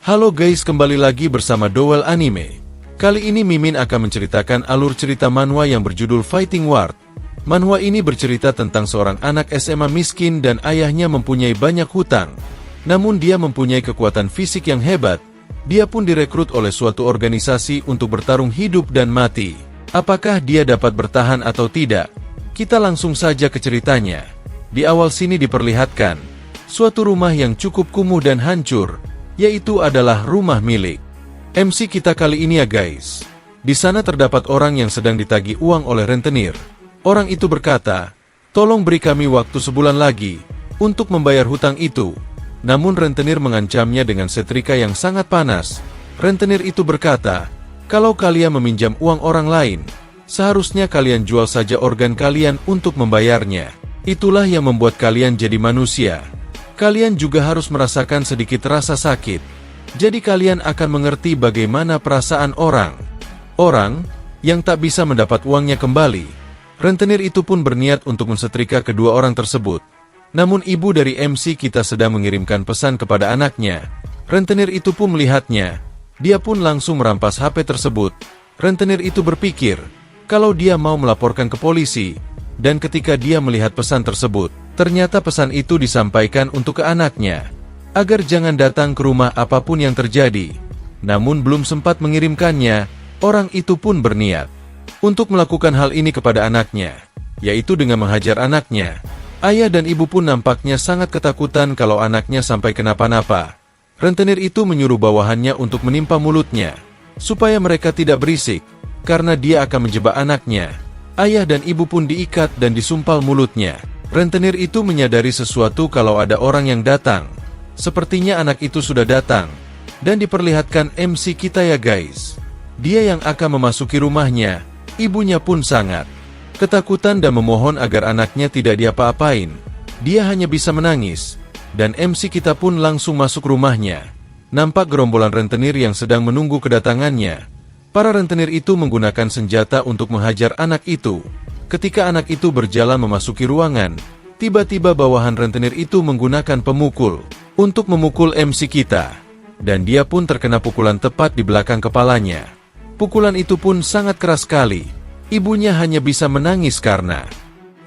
Halo guys, kembali lagi bersama Dowell Anime. Kali ini Mimin akan menceritakan alur cerita manhwa yang berjudul Fighting Ward. Manhwa ini bercerita tentang seorang anak SMA miskin dan ayahnya mempunyai banyak hutang. Namun dia mempunyai kekuatan fisik yang hebat. Dia pun direkrut oleh suatu organisasi untuk bertarung hidup dan mati. Apakah dia dapat bertahan atau tidak? Kita langsung saja ke ceritanya. Di awal sini diperlihatkan suatu rumah yang cukup kumuh dan hancur, yaitu adalah rumah milik MC kita kali ini ya guys. Di sana terdapat orang yang sedang ditagih uang oleh rentenir. Orang itu berkata, "Tolong beri kami waktu sebulan lagi untuk membayar hutang itu." Namun rentenir mengancamnya dengan setrika yang sangat panas. Rentenir itu berkata, "Kalau kalian meminjam uang orang lain, seharusnya kalian jual saja organ kalian untuk membayarnya. Itulah yang membuat kalian jadi manusia. Kalian juga harus merasakan sedikit rasa sakit. Jadi kalian akan mengerti bagaimana perasaan orang yang tak bisa mendapat uangnya kembali." Rentenir itu pun berniat untuk mensetrika kedua orang tersebut. Namun ibu dari MC kita sedang mengirimkan pesan kepada anaknya. Rentenir itu pun melihatnya. Dia pun langsung merampas HP tersebut. Rentenir itu berpikir kalau dia mau melaporkan ke polisi. Dan ketika dia melihat pesan tersebut, ternyata pesan itu disampaikan untuk ke anaknya, agar jangan datang ke rumah apapun yang terjadi. Namun belum sempat mengirimkannya, orang itu pun berniat untuk melakukan hal ini kepada anaknya, yaitu dengan menghajar anaknya. Ayah dan ibu pun nampaknya sangat ketakutan kalau anaknya sampai kenapa-napa. Rentenir itu menyuruh bawahannya untuk menimpa mulutnya, supaya mereka tidak berisik, karena dia akan menjebak anaknya. Ayah dan ibu pun diikat dan disumpal mulutnya. Rentenir itu menyadari sesuatu kalau ada orang yang datang. Sepertinya anak itu sudah datang. Dan diperlihatkan MC kita ya guys. Dia yang akan memasuki rumahnya. Ibunya pun sangat ketakutan dan memohon agar anaknya tidak diapa-apain. Dia hanya bisa menangis. Dan MC kita pun langsung masuk rumahnya. Nampak gerombolan rentenir yang sedang menunggu kedatangannya. Para rentenir itu menggunakan senjata untuk menghajar anak itu. Ketika anak itu berjalan memasuki ruangan, tiba-tiba bawahan rentenir itu menggunakan pemukul untuk memukul MC kita. Dan dia pun terkena pukulan tepat di belakang kepalanya. Pukulan itu pun sangat keras sekali. Ibunya hanya bisa menangis karena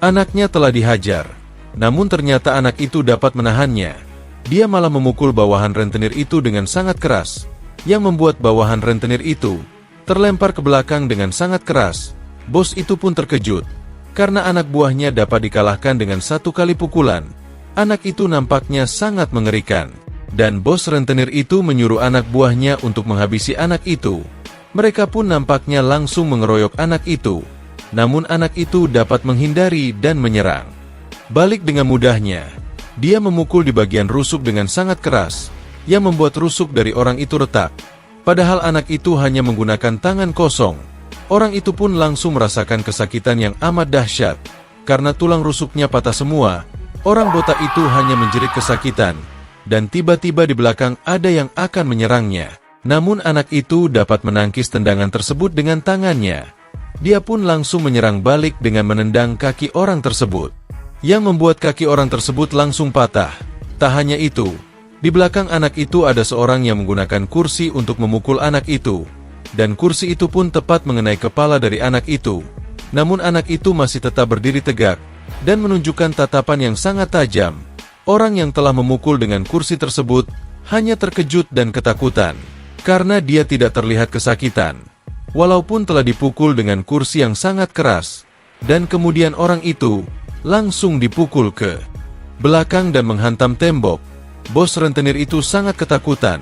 anaknya telah dihajar. Namun ternyata anak itu dapat menahannya. Dia malah memukul bawahan rentenir itu dengan sangat keras, yang membuat bawahan rentenir itu terlempar ke belakang dengan sangat keras. Bos itu pun terkejut, karena anak buahnya dapat dikalahkan dengan satu kali pukulan. Anak itu nampaknya sangat mengerikan. Dan bos rentenir itu menyuruh anak buahnya untuk menghabisi anak itu. Mereka pun nampaknya langsung mengeroyok anak itu. Namun anak itu dapat menghindari dan menyerang. Balik dengan mudahnya. Dia memukul di bagian rusuk dengan sangat keras, yang membuat rusuk dari orang itu retak. Padahal anak itu hanya menggunakan tangan kosong. Orang itu pun langsung merasakan kesakitan yang amat dahsyat. Karena tulang rusuknya patah semua, orang botak itu hanya menjerit kesakitan. Dan tiba-tiba di belakang ada yang akan menyerangnya. Namun anak itu dapat menangkis tendangan tersebut dengan tangannya. Dia pun langsung menyerang balik dengan menendang kaki orang tersebut, yang membuat kaki orang tersebut langsung patah. Tak hanya itu, di belakang anak itu ada seorang yang menggunakan kursi untuk memukul anak itu. Dan kursi itu pun tepat mengenai kepala dari anak itu. Namun anak itu masih tetap berdiri tegak, dan menunjukkan tatapan yang sangat tajam. Orang yang telah memukul dengan kursi tersebut hanya terkejut dan ketakutan, karena dia tidak terlihat kesakitan. Walaupun telah dipukul dengan kursi yang sangat keras. Dan kemudian orang itu langsung dipukul ke belakang dan menghantam tembok. Bos rentenir itu sangat ketakutan,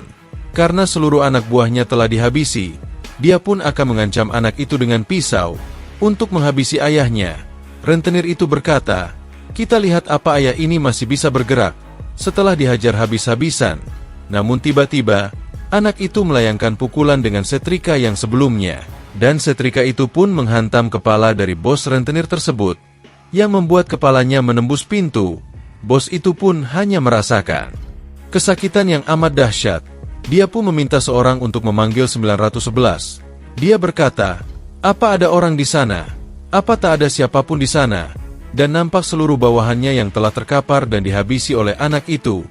karena seluruh anak buahnya telah dihabisi. Dia pun akan mengancam anak itu dengan pisau, untuk menghabisi ayahnya. Rentenir itu berkata, "Kita lihat apa ayah ini masih bisa bergerak, setelah dihajar habis-habisan." Namun tiba-tiba, anak itu melayangkan pukulan dengan setrika yang sebelumnya. Dan setrika itu pun menghantam kepala dari bos rentenir tersebut, yang membuat kepalanya menembus pintu. Bos itu pun hanya merasakan kesakitan yang amat dahsyat. Dia pun meminta seorang untuk memanggil 911. Dia berkata, "Apa ada orang di sana? Apa tak ada siapapun di sana?" Dan nampak seluruh bawahannya yang telah terkapar dan dihabisi oleh anak itu.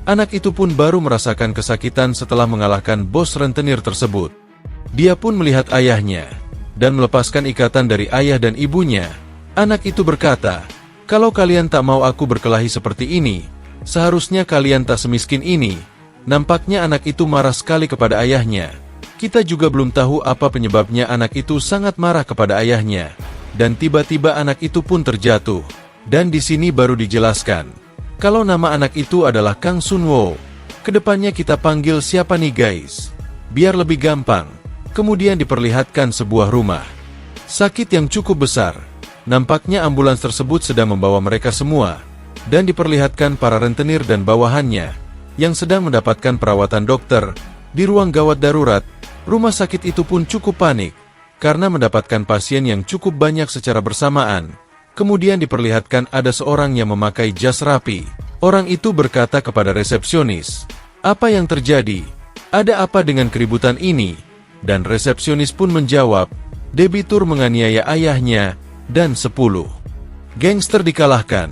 Anak itu pun baru merasakan kesakitan setelah mengalahkan bos rentenir tersebut. Dia pun melihat ayahnya, dan melepaskan ikatan dari ayah dan ibunya. Anak itu berkata, "Kalau kalian tak mau aku berkelahi seperti ini, seharusnya kalian tak semiskin ini." Nampaknya anak itu marah sekali kepada ayahnya. Kita juga belum tahu apa penyebabnya anak itu sangat marah kepada ayahnya. Dan tiba-tiba anak itu pun terjatuh. Dan di sini baru dijelaskan, kalau nama anak itu adalah Kang Sunwo. Kedepannya kita panggil siapa nih guys? Biar lebih gampang. Kemudian diperlihatkan sebuah rumah sakit yang cukup besar. Nampaknya ambulans tersebut sedang membawa mereka semua. Dan diperlihatkan para rentenir dan bawahannya yang sedang mendapatkan perawatan dokter. Di ruang gawat darurat, rumah sakit itu pun cukup panik karena mendapatkan pasien yang cukup banyak secara bersamaan. Kemudian diperlihatkan ada seorang yang memakai jas rapi. Orang itu berkata kepada resepsionis, "Apa yang terjadi? Ada apa dengan keributan ini?" Dan resepsionis pun menjawab, "Debitur menganiaya ayahnya, dan 10 gangster dikalahkan."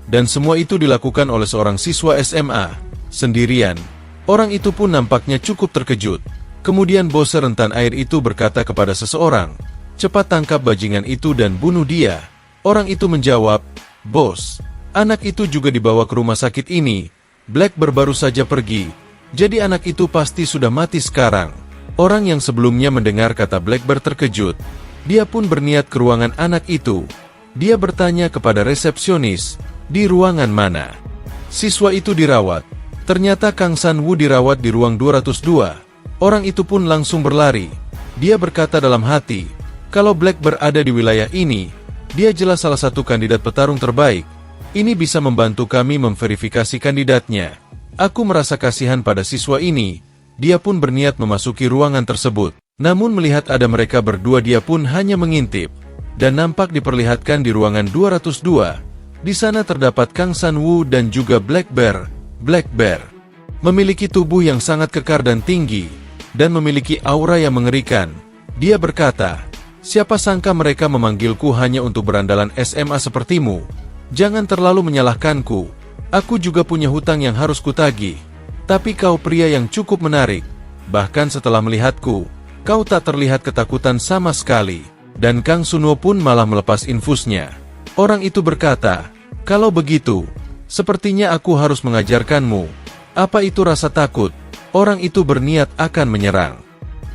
Dan semua itu dilakukan oleh seorang siswa SMA, sendirian. Orang itu pun nampaknya cukup terkejut. Kemudian bos rentan air itu berkata kepada seseorang, "Cepat tangkap bajingan itu dan bunuh dia." Orang itu menjawab, "Bos, anak itu juga dibawa ke rumah sakit ini. Blackbird baru saja pergi, jadi anak itu pasti sudah mati sekarang." Orang yang sebelumnya mendengar kata Blackbird terkejut. Dia pun berniat ke ruangan anak itu. Dia bertanya kepada resepsionis, "Di ruangan mana?" Siswa itu dirawat. Ternyata Kang Sanwoo dirawat di ruang 202. Orang itu pun langsung berlari. Dia berkata dalam hati, "Kalau Blackbird ada di wilayah ini, dia jelas salah satu kandidat petarung terbaik. Ini bisa membantu kami memverifikasi kandidatnya." Aku merasa kasihan pada siswa ini. Dia pun berniat memasuki ruangan tersebut. Namun melihat ada mereka berdua, dia pun hanya mengintip. Dan nampak diperlihatkan di ruangan 202. Di sana terdapat Kang Sanwoo dan juga Blackbird. Blackbird memiliki tubuh yang sangat kekar dan tinggi, dan memiliki aura yang mengerikan. Dia berkata, "Siapa sangka mereka memanggilku hanya untuk berandalan SMA sepertimu. Jangan terlalu menyalahkanku. Aku juga punya hutang yang harus kutagih. Tapi kau pria yang cukup menarik. Bahkan setelah melihatku, kau tak terlihat ketakutan sama sekali." Dan Kang Sunwo pun malah melepas infusnya. Orang itu berkata, "Kalau begitu, sepertinya aku harus mengajarkanmu. Apa itu rasa takut?" Orang itu berniat akan menyerang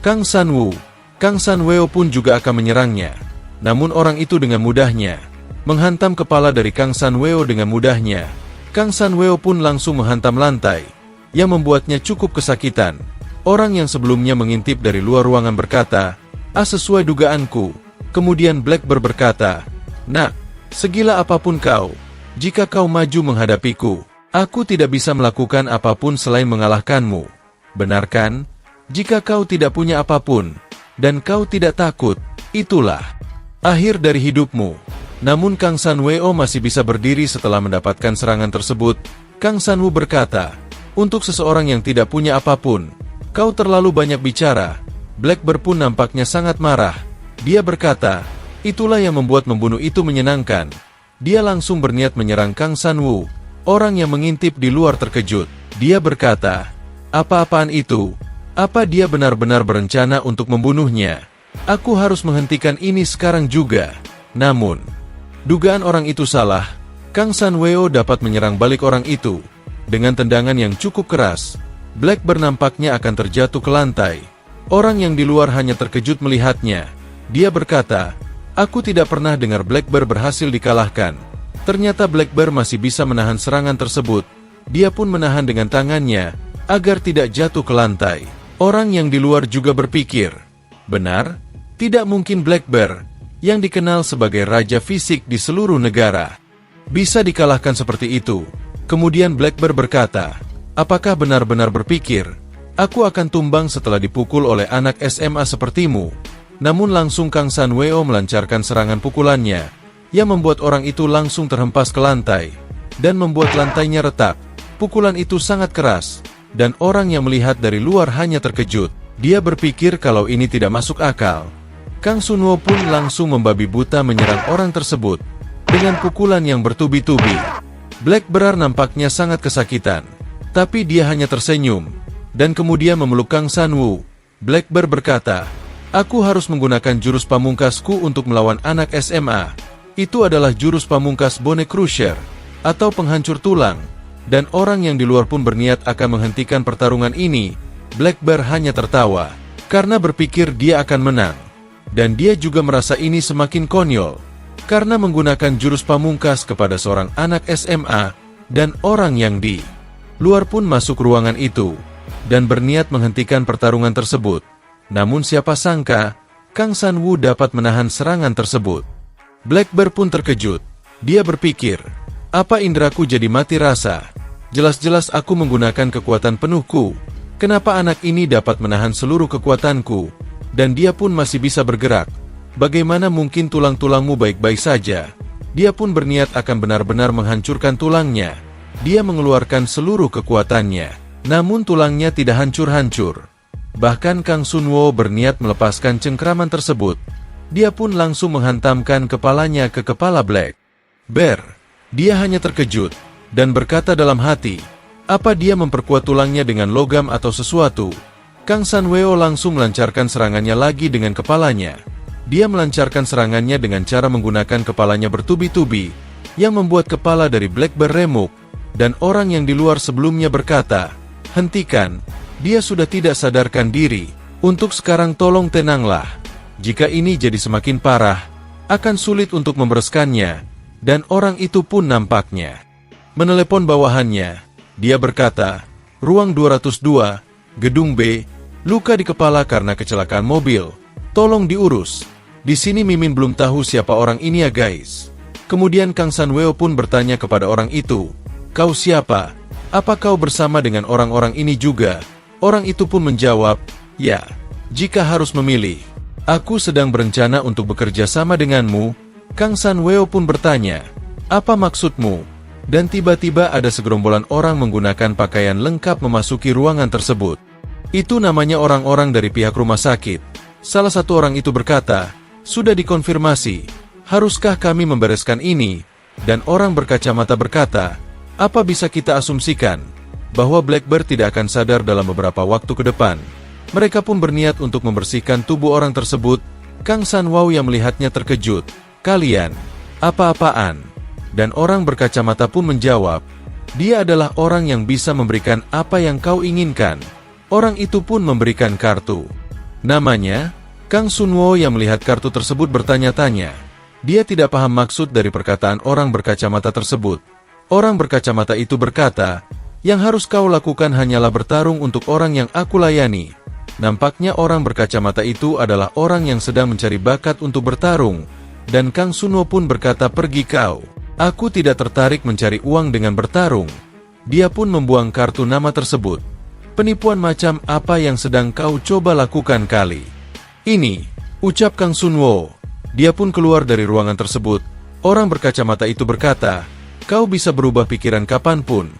Kang Sanwoo. Kang Sanweo pun juga akan menyerangnya. Namun orang itu dengan mudahnya menghantam kepala dari Kang Sanweo dengan mudahnya. Kang Sanweo pun langsung menghantam lantai, yang membuatnya cukup kesakitan. Orang yang sebelumnya mengintip dari luar ruangan berkata, sesuai dugaanku." Kemudian Blackbird berkata, "Nak, segila apapun kau, jika kau maju menghadapiku, aku tidak bisa melakukan apapun selain mengalahkanmu. Benar kan? Jika kau tidak punya apapun, dan kau tidak takut, itulah akhir dari hidupmu." Namun Kang Sanweo masih bisa berdiri setelah mendapatkan serangan tersebut. Kang Sanwoo berkata, "Untuk seseorang yang tidak punya apapun, kau terlalu banyak bicara." Blackbird pun nampaknya sangat marah. Dia berkata, "Itulah yang membuat membunuh itu menyenangkan." Dia langsung berniat menyerang Kang Sanwoo. Orang yang mengintip di luar terkejut. Dia berkata, "Apa-apaan itu? Apa dia benar-benar berencana untuk membunuhnya? Aku harus menghentikan ini sekarang juga." Namun, dugaan orang itu salah. Kang Sanweo dapat menyerang balik orang itu. Dengan tendangan yang cukup keras, Blackbird nampaknya akan terjatuh ke lantai. Orang yang di luar hanya terkejut melihatnya. Dia berkata, "Aku tidak pernah dengar Blackbird berhasil dikalahkan." Ternyata Blackbird masih bisa menahan serangan tersebut. Dia pun menahan dengan tangannya, agar tidak jatuh ke lantai. Orang yang di luar juga berpikir, benar, tidak mungkin Blackbird, yang dikenal sebagai raja fisik di seluruh negara, bisa dikalahkan seperti itu. Kemudian Blackbird berkata, "Apakah benar-benar berpikir, aku akan tumbang setelah dipukul oleh anak SMA sepertimu?" Namun langsung Kang Sanweo melancarkan serangan pukulannya, yang membuat orang itu langsung terhempas ke lantai, dan membuat lantainya retak. Pukulan itu sangat keras, dan orang yang melihat dari luar hanya terkejut. Dia berpikir kalau ini tidak masuk akal. Kang Sunwo pun langsung membabi buta menyerang orang tersebut, dengan pukulan yang bertubi-tubi. Blackbird nampaknya sangat kesakitan. Tapi dia hanya tersenyum, dan kemudian memeluk Kang San-woo. Blackbird berkata, "Aku harus menggunakan jurus pamungkasku untuk melawan anak SMA. Itu adalah jurus pamungkas Bone Crusher, atau penghancur tulang, dan orang yang di luar pun berniat akan menghentikan pertarungan ini." Blackbird hanya tertawa, karena berpikir dia akan menang. Dan dia juga merasa ini semakin konyol, karena menggunakan jurus pamungkas kepada seorang anak SMA, dan orang yang di luar pun masuk ruangan itu, dan berniat menghentikan pertarungan tersebut. Namun siapa sangka, Kang San-woo dapat menahan serangan tersebut. Blackbird pun terkejut. Dia berpikir, apa indraku jadi mati rasa? Jelas-jelas aku menggunakan kekuatan penuhku. Kenapa anak ini dapat menahan seluruh kekuatanku? Dan dia pun masih bisa bergerak. Bagaimana mungkin tulang-tulangmu baik-baik saja? Dia pun berniat akan benar-benar menghancurkan tulangnya. Dia mengeluarkan seluruh kekuatannya. Namun tulangnya tidak hancur-hancur. Bahkan Kang Sun-woo berniat melepaskan cengkraman tersebut. Dia pun langsung menghantamkan kepalanya ke kepala Black Bear. Dia hanya terkejut, dan berkata dalam hati, apa dia memperkuat tulangnya dengan logam atau sesuatu? Kang San-woo langsung melancarkan serangannya lagi dengan kepalanya. Dia melancarkan serangannya dengan cara menggunakan kepalanya bertubi-tubi, yang membuat kepala dari Black Bear remuk, dan orang yang di luar sebelumnya berkata, "Hentikan, dia sudah tidak sadarkan diri. Untuk sekarang tolong tenanglah. Jika ini jadi semakin parah, akan sulit untuk membereskannya." Dan orang itu pun nampaknya menelepon bawahannya. Dia berkata, "Ruang 202, gedung B, luka di kepala karena kecelakaan mobil. Tolong diurus. Di sini Mimin belum tahu siapa orang ini ya guys." Kemudian Kang San-woo pun bertanya kepada orang itu, "Kau siapa? Apa kau bersama dengan orang-orang ini juga?" Orang itu pun menjawab, "Ya, jika harus memilih, aku sedang berencana untuk bekerja sama denganmu." Kang San-woo pun bertanya, "Apa maksudmu?" Dan tiba-tiba ada segerombolan orang menggunakan pakaian lengkap memasuki ruangan tersebut. Itu namanya orang-orang dari pihak rumah sakit. Salah satu orang itu berkata, "Sudah dikonfirmasi. Haruskah kami membereskan ini?" Dan orang berkacamata berkata, "Apa bisa kita asumsikan bahwa Blackbird tidak akan sadar dalam beberapa waktu ke depan?" Mereka pun berniat untuk membersihkan tubuh orang tersebut. Kang San-woo yang melihatnya terkejut, "Kalian, apa-apaan?" Dan orang berkacamata pun menjawab, "Dia adalah orang yang bisa memberikan apa yang kau inginkan." Orang itu pun memberikan kartu. Namanya, Kang Sun-woo yang melihat kartu tersebut bertanya-tanya. Dia tidak paham maksud dari perkataan orang berkacamata tersebut. Orang berkacamata itu berkata, "Yang harus kau lakukan hanyalah bertarung untuk orang yang aku layani." Nampaknya orang berkacamata itu adalah orang yang sedang mencari bakat untuk bertarung. Dan Kang Sun-woo pun berkata, "Pergi kau. Aku tidak tertarik mencari uang dengan bertarung." Dia pun membuang kartu nama tersebut. "Penipuan macam apa yang sedang kau coba lakukan kali ini?" ucap Kang Sun-woo. Dia pun keluar dari ruangan tersebut. Orang berkacamata itu berkata, "Kau bisa berubah pikiran kapanpun."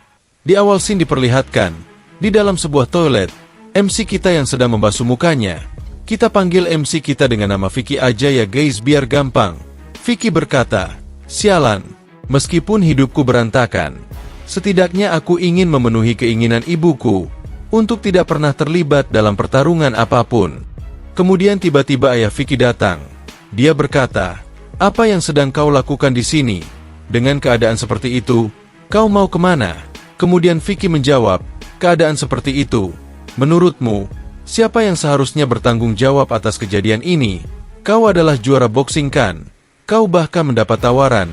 Di awal scene diperlihatkan, di dalam sebuah toilet, MC kita yang sedang membasuh mukanya. Kita panggil MC kita dengan nama Vicky aja ya guys biar gampang. Vicky berkata, "Sialan, meskipun hidupku berantakan, setidaknya aku ingin memenuhi keinginan ibuku untuk tidak pernah terlibat dalam pertarungan apapun." Kemudian tiba-tiba ayah Vicky datang. Dia berkata, "Apa yang sedang kau lakukan di sini? Dengan keadaan seperti itu, kau mau kemana?" Kemudian Vicky menjawab, "Keadaan seperti itu, menurutmu, siapa yang seharusnya bertanggung jawab atas kejadian ini? Kau adalah juara boxing kan? Kau bahkan mendapat tawaran.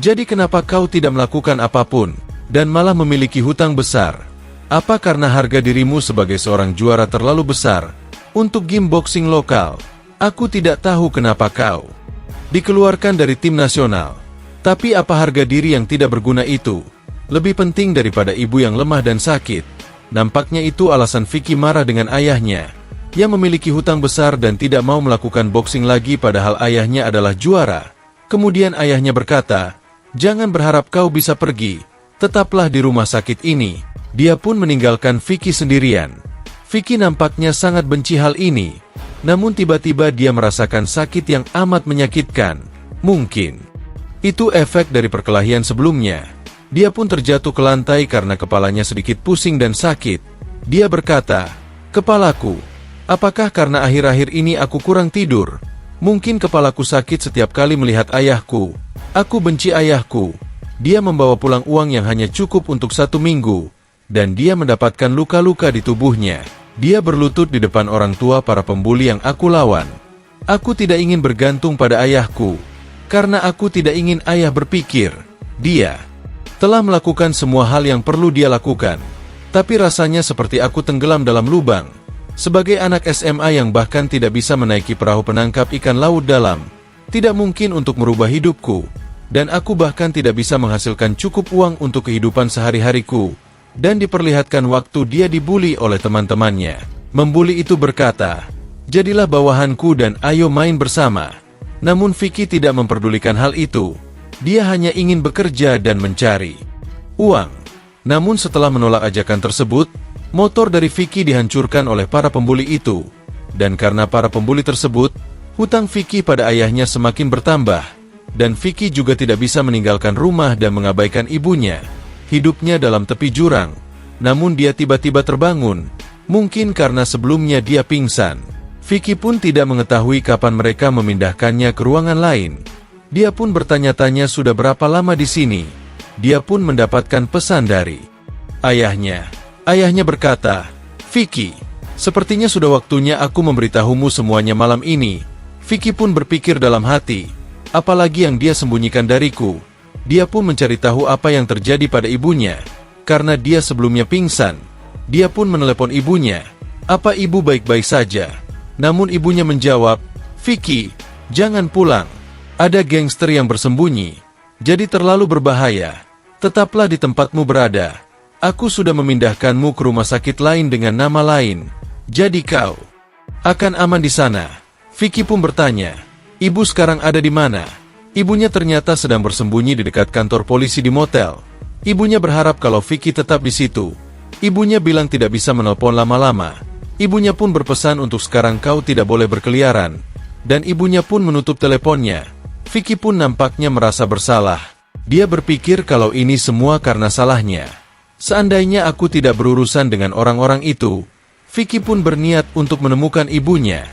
Jadi kenapa kau tidak melakukan apapun, dan malah memiliki hutang besar? Apa karena harga dirimu sebagai seorang juara terlalu besar untuk game boxing lokal? Aku tidak tahu kenapa kau dikeluarkan dari tim nasional. Tapi apa harga diri yang tidak berguna itu lebih penting daripada ibu yang lemah dan sakit?" Nampaknya itu alasan Vicky marah dengan ayahnya, yang memiliki hutang besar dan tidak mau melakukan boxing lagi padahal ayahnya adalah juara. Kemudian ayahnya berkata, "Jangan berharap kau bisa pergi, tetaplah di rumah sakit ini." Dia pun meninggalkan Vicky sendirian. Vicky nampaknya sangat benci hal ini, namun tiba-tiba dia merasakan sakit yang amat menyakitkan. Mungkin itu efek dari perkelahian sebelumnya. Dia pun terjatuh ke lantai karena kepalanya sedikit pusing dan sakit. Dia berkata, "Kepalaku, apakah karena akhir-akhir ini aku kurang tidur? Mungkin kepalaku sakit setiap kali melihat ayahku. Aku benci ayahku. Dia membawa pulang uang yang hanya cukup untuk 1 minggu, dan dia mendapatkan luka-luka di tubuhnya. Dia berlutut di depan orang tua para pembuli yang aku lawan. Aku tidak ingin bergantung pada ayahku, karena aku tidak ingin ayah berpikir, dia telah melakukan semua hal yang perlu dia lakukan. Tapi rasanya seperti aku tenggelam dalam lubang. Sebagai anak SMA yang bahkan tidak bisa menaiki perahu penangkap ikan laut dalam, tidak mungkin untuk merubah hidupku. Dan aku bahkan tidak bisa menghasilkan cukup uang untuk kehidupan sehari-hariku." Dan diperlihatkan waktu dia dibuli oleh teman-temannya. Membuli itu berkata, "Jadilah bawahanku dan ayo main bersama." Namun Vicky tidak memperdulikan hal itu. Dia hanya ingin bekerja dan mencari uang. Namun setelah menolak ajakan tersebut, motor dari Vicky dihancurkan oleh para pembuli itu. Dan karena para pembuli tersebut, hutang Vicky pada ayahnya semakin bertambah. Dan Vicky juga tidak bisa meninggalkan rumah dan mengabaikan ibunya. Hidupnya dalam tepi jurang. Namun dia tiba-tiba terbangun. Mungkin karena sebelumnya dia pingsan. Vicky pun tidak mengetahui kapan mereka memindahkannya ke ruangan lain. Dia pun bertanya-tanya sudah berapa lama di sini. Dia pun mendapatkan pesan dari ayahnya. Ayahnya berkata, "Vicky, sepertinya sudah waktunya aku memberitahumu semuanya malam ini." Vicky pun berpikir dalam hati, apalagi yang dia sembunyikan dariku. Dia pun mencari tahu apa yang terjadi pada ibunya. Karena dia sebelumnya pingsan, dia pun menelepon ibunya. "Apa ibu baik-baik saja?" Namun ibunya menjawab, "Vicky, jangan pulang. Ada gangster yang bersembunyi. Jadi terlalu berbahaya. Tetaplah di tempatmu berada. Aku sudah memindahkanmu ke rumah sakit lain dengan nama lain. Jadi kau akan aman di sana." Vicky pun bertanya, "Ibu sekarang ada di mana?" Ibunya ternyata sedang bersembunyi di dekat kantor polisi di motel. Ibunya berharap kalau Vicky tetap di situ. Ibunya bilang tidak bisa menelpon lama-lama. Ibunya pun berpesan untuk sekarang kau tidak boleh berkeliaran. Dan ibunya pun menutup teleponnya. Vicky pun nampaknya merasa bersalah. Dia berpikir kalau ini semua karena salahnya. Seandainya aku tidak berurusan dengan orang-orang itu, Vicky pun berniat untuk menemukan ibunya.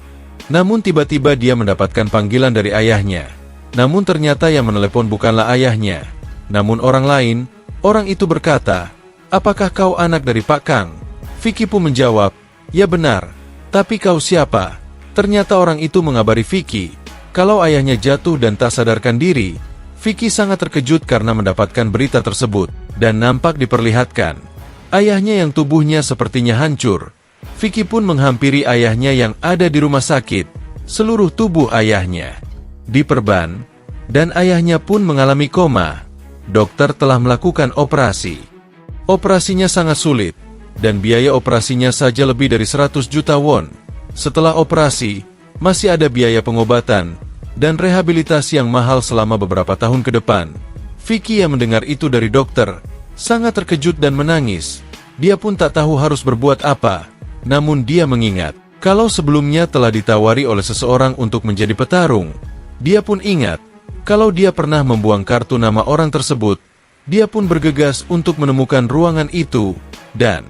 Namun tiba-tiba dia mendapatkan panggilan dari ayahnya. Namun ternyata yang menelepon bukanlah ayahnya, namun orang lain. Orang itu berkata, "Apakah kau anak dari Pak Kang?" Vicky pun menjawab, "Ya benar, tapi kau siapa?" Ternyata orang itu mengabari Vicky kalau ayahnya jatuh dan tak sadarkan diri. Vicky sangat terkejut karena mendapatkan berita tersebut, dan nampak diperlihatkan ayahnya yang tubuhnya sepertinya hancur. Vicky pun menghampiri ayahnya yang ada di rumah sakit. Seluruh tubuh ayahnya diperban, dan ayahnya pun mengalami koma. Dokter telah melakukan operasi. Operasinya sangat sulit, dan biaya operasinya saja lebih dari 100 juta won. Setelah operasi, masih ada biaya pengobatan dan rehabilitasi yang mahal selama beberapa tahun ke depan. Vicky yang mendengar itu dari dokter, sangat terkejut dan menangis. Dia pun tak tahu harus berbuat apa, namun dia mengingat kalau sebelumnya telah ditawari oleh seseorang untuk menjadi petarung. Dia pun ingat kalau dia pernah membuang kartu nama orang tersebut. Dia pun bergegas untuk menemukan ruangan itu dan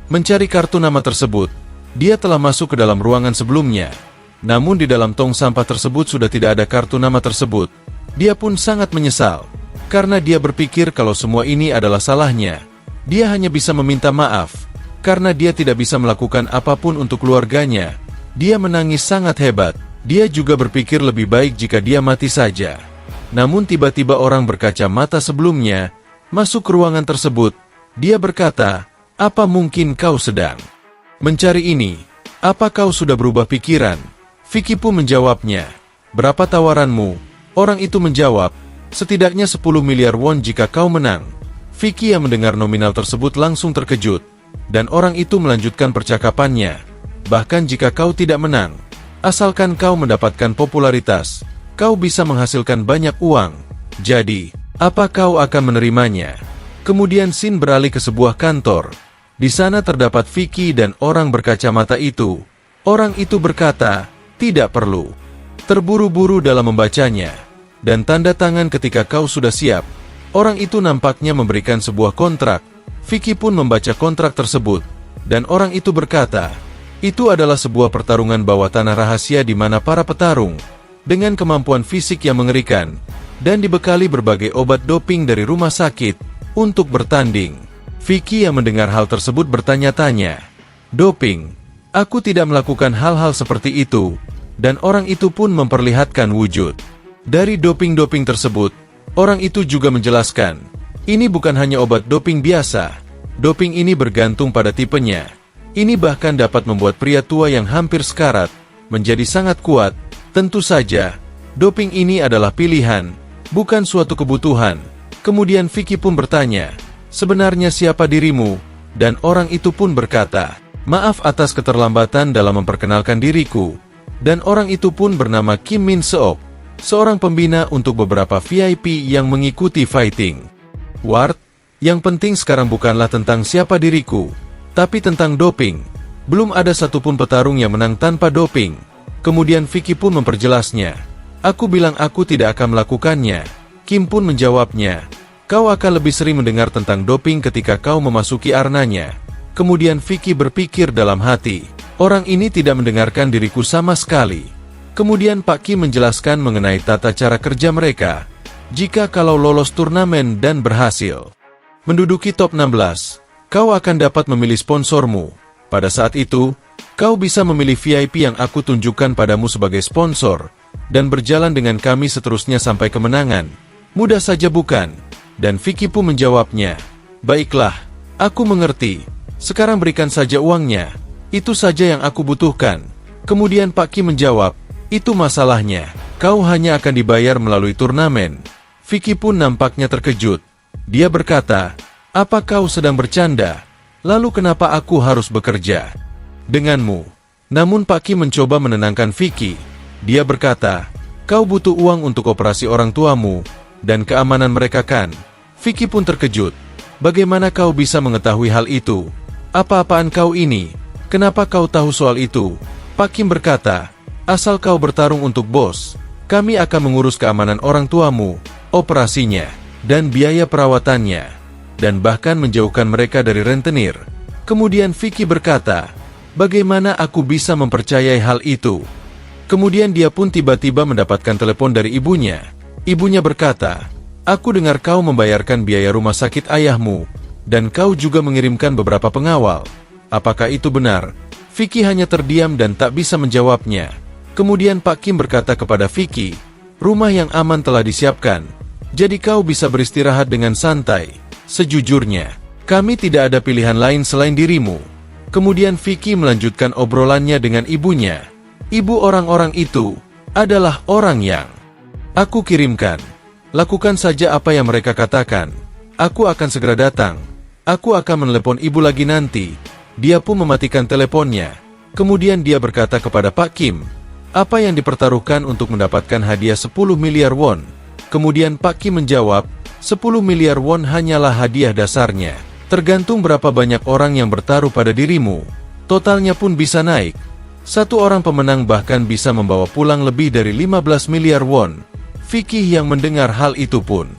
mencari kartu nama tersebut. Dia telah masuk ke dalam ruangan sebelumnya, namun di dalam tong sampah tersebut sudah tidak ada kartu nama tersebut. Dia pun sangat menyesal, karena dia berpikir kalau semua ini adalah salahnya. Dia hanya bisa meminta maaf, karena dia tidak bisa melakukan apapun untuk keluarganya. Dia menangis sangat hebat. Dia juga berpikir lebih baik jika dia mati saja. Namun tiba-tiba orang berkacamata sebelumnya masuk ke ruangan tersebut. Dia berkata, "Apa mungkin kau sedang mencari ini? Apa kau sudah berubah pikiran?" Vicky pun menjawabnya, "Berapa tawaranmu?" Orang itu menjawab, "Setidaknya 10 miliar won jika kau menang." Vicky yang mendengar nominal tersebut langsung terkejut, dan orang itu melanjutkan percakapannya, "Bahkan jika kau tidak menang, asalkan kau mendapatkan popularitas, kau bisa menghasilkan banyak uang. Jadi, apa kau akan menerimanya?" Kemudian scene beralih ke sebuah kantor. Di sana terdapat Vicky dan orang berkacamata itu. Orang itu berkata, "Tidak perlu terburu-buru dalam membacanya, dan tanda tangan ketika kau sudah siap." Orang itu nampaknya memberikan sebuah kontrak. Vicky pun membaca kontrak tersebut, dan orang itu berkata, itu adalah sebuah pertarungan bawah tanah rahasia di mana para petarung, dengan kemampuan fisik yang mengerikan, dan dibekali berbagai obat doping dari rumah sakit, untuk bertanding. Vicky yang mendengar hal tersebut bertanya-tanya, doping? Aku tidak melakukan hal-hal seperti itu, dan orang itu pun memperlihatkan wujud. Dari doping-doping tersebut, orang itu juga menjelaskan, ini bukan hanya obat doping biasa. Doping ini bergantung pada tipenya. Ini bahkan dapat membuat pria tua yang hampir sekarat menjadi sangat kuat. Tentu saja, doping ini adalah pilihan, bukan suatu kebutuhan. Kemudian Vicky pun bertanya, sebenarnya siapa dirimu? Dan orang itu pun berkata, maaf atas keterlambatan dalam memperkenalkan diriku. Dan orang itu pun bernama Kim Min Seok, seorang pembina untuk beberapa VIP yang mengikuti fighting Ward. Yang penting sekarang bukanlah tentang siapa diriku, tapi tentang doping. Belum ada satupun petarung yang menang tanpa doping. Kemudian Vicky pun memperjelasnya. Aku bilang aku tidak akan melakukannya. Kim pun menjawabnya, kau akan lebih sering mendengar tentang doping ketika kau memasuki arnanya. Kemudian Vicky berpikir dalam hati, orang ini tidak mendengarkan diriku sama sekali. Kemudian Pak Kim menjelaskan mengenai tata cara kerja mereka. Jika kalau lolos turnamen dan berhasil menduduki top 16, kau akan dapat memilih sponsormu. Pada saat itu, kau bisa memilih VIP yang aku tunjukkan padamu sebagai sponsor, dan berjalan dengan kami seterusnya sampai kemenangan. Mudah saja bukan? Dan Vicky pun menjawabnya, baiklah, aku mengerti. Sekarang berikan saja uangnya, itu saja yang aku butuhkan. Kemudian Pak Kim menjawab, itu masalahnya, kau hanya akan dibayar melalui turnamen. Vicky pun nampaknya terkejut. Dia berkata, apa kau sedang bercanda? Lalu kenapa aku harus bekerja denganmu? Namun Pak Kim mencoba menenangkan Vicky. Dia berkata, kau butuh uang untuk operasi orang tuamu, dan keamanan mereka kan? Vicky pun terkejut. Bagaimana kau bisa mengetahui hal itu? Apa-apaan kau ini? Kenapa kau tahu soal itu? Pak Kim berkata, asal kau bertarung untuk bos, kami akan mengurus keamanan orang tuamu, operasinya, dan biaya perawatannya, dan bahkan menjauhkan mereka dari rentenir. Kemudian Vicky berkata, bagaimana aku bisa mempercayai hal itu? Kemudian dia pun tiba-tiba mendapatkan telepon dari ibunya. Ibunya berkata, aku dengar kau membayarkan biaya rumah sakit ayahmu, dan kau juga mengirimkan beberapa pengawal. Apakah itu benar? Vicky hanya terdiam dan tak bisa menjawabnya. Kemudian Pak Kim berkata kepada Vicky, rumah yang aman telah disiapkan, jadi kau bisa beristirahat dengan santai. Sejujurnya, kami tidak ada pilihan lain selain dirimu. Kemudian Vicky melanjutkan obrolannya dengan ibunya. Ibu orang-orang itu adalah orang yang aku kirimkan. Lakukan saja apa yang mereka katakan. Aku akan segera datang. Aku akan menelepon ibu lagi nanti. Dia pun mematikan teleponnya. Kemudian dia berkata kepada Pak Kim, apa yang dipertaruhkan untuk mendapatkan hadiah 10 miliar won? Kemudian Pak Kim menjawab, 10 miliar won hanyalah hadiah dasarnya. Tergantung berapa banyak orang yang bertaruh pada dirimu. Totalnya pun bisa naik. Satu orang pemenang bahkan bisa membawa pulang lebih dari 15 miliar won. Vicky yang mendengar hal itu pun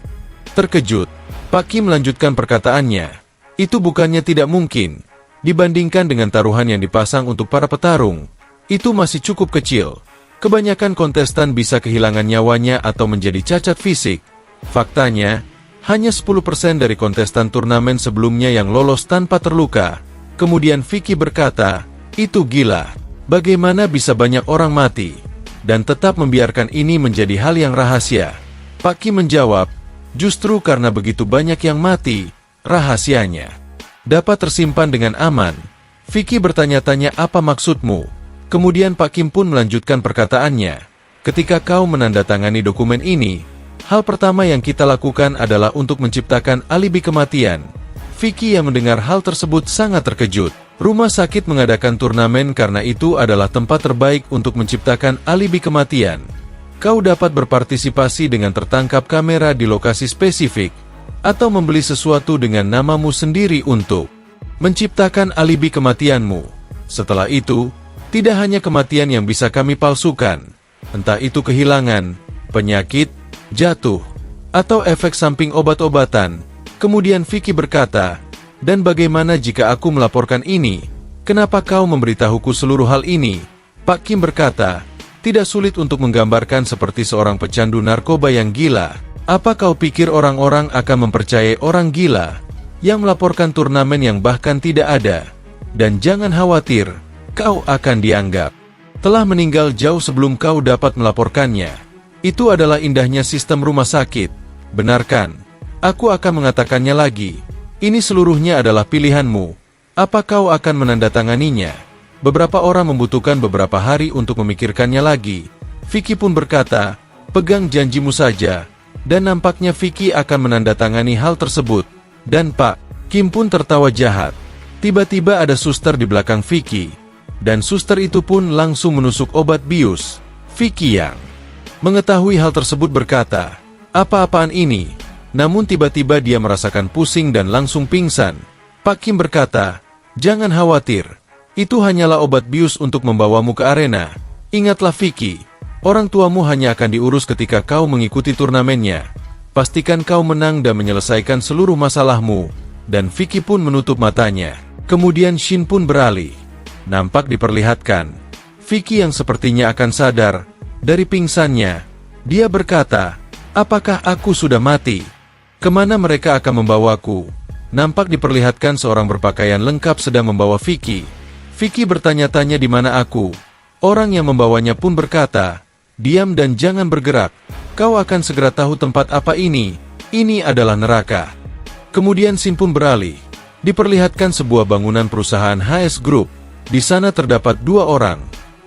terkejut. Pak Kim melanjutkan perkataannya, itu bukannya tidak mungkin. Dibandingkan dengan taruhan yang dipasang untuk para petarung, itu masih cukup kecil. Kebanyakan kontestan bisa kehilangan nyawanya atau menjadi cacat fisik. Faktanya, hanya 10% dari kontestan turnamen sebelumnya yang lolos tanpa terluka. Kemudian Vicky berkata, itu gila. Bagaimana bisa banyak orang mati dan tetap membiarkan ini menjadi hal yang rahasia? Pak Kim menjawab, justru karena begitu banyak yang mati, rahasianya dapat tersimpan dengan aman. Vicky bertanya-tanya, apa maksudmu? Kemudian Pak Kim pun melanjutkan perkataannya, ketika kau menandatangani dokumen ini, hal pertama yang kita lakukan adalah untuk menciptakan alibi kematian. Vicky yang mendengar hal tersebut sangat terkejut. Rumah sakit mengadakan turnamen karena itu adalah tempat terbaik untuk menciptakan alibi kematian. Kau dapat berpartisipasi dengan tertangkap kamera di lokasi spesifik, atau membeli sesuatu dengan namamu sendiri untuk menciptakan alibi kematianmu. Setelah itu, tidak hanya kematian yang bisa kami palsukan, entah itu kehilangan, penyakit, jatuh, Atau efek samping obat-obatan? Kemudian Vicky berkata, dan bagaimana jika aku melaporkan ini? Kenapa kau memberitahuku seluruh hal ini? Pak Kim berkata, tidak sulit untuk menggambarkan seperti seorang pecandu narkoba yang gila. Apa kau pikir orang-orang akan mempercayai orang gila yang melaporkan turnamen yang bahkan tidak ada? Dan jangan khawatir, kau akan dianggap telah meninggal jauh sebelum kau dapat melaporkannya. Itu adalah indahnya sistem rumah sakit. Benarkan? Aku akan mengatakannya lagi. Ini seluruhnya adalah pilihanmu. Apa kau akan menandatanganinya? Beberapa orang membutuhkan beberapa hari untuk memikirkannya lagi. Vicky pun berkata, pegang janjimu saja. Dan nampaknya Vicky akan menandatangani hal tersebut. Dan Pak Kim pun tertawa jahat. Tiba-tiba ada suster di belakang Vicky. Dan suster itu pun langsung menusuk obat bius. Vicky yang mengetahui hal tersebut berkata, apa-apaan ini? Namun tiba-tiba dia merasakan pusing dan langsung pingsan. Pak Kim berkata, jangan khawatir. Itu hanyalah obat bius untuk membawamu ke arena. Ingatlah Vicky, orang tuamu hanya akan diurus ketika kau mengikuti turnamennya. Pastikan kau menang dan menyelesaikan seluruh masalahmu. Dan Vicky pun menutup matanya. Kemudian Shin pun beralih. Nampak diperlihatkan, Vicky yang sepertinya akan sadar dari pingsannya. Dia berkata, apakah aku sudah mati? Kemana mereka akan membawaku? Nampak diperlihatkan seorang berpakaian lengkap sedang membawa Vicky. Vicky bertanya-tanya di mana aku. Orang yang membawanya pun berkata, diam dan jangan bergerak. Kau akan segera tahu tempat apa ini. Ini adalah neraka. Kemudian Shin pun beralih. Diperlihatkan sebuah bangunan perusahaan HS Group. Di sana terdapat dua orang,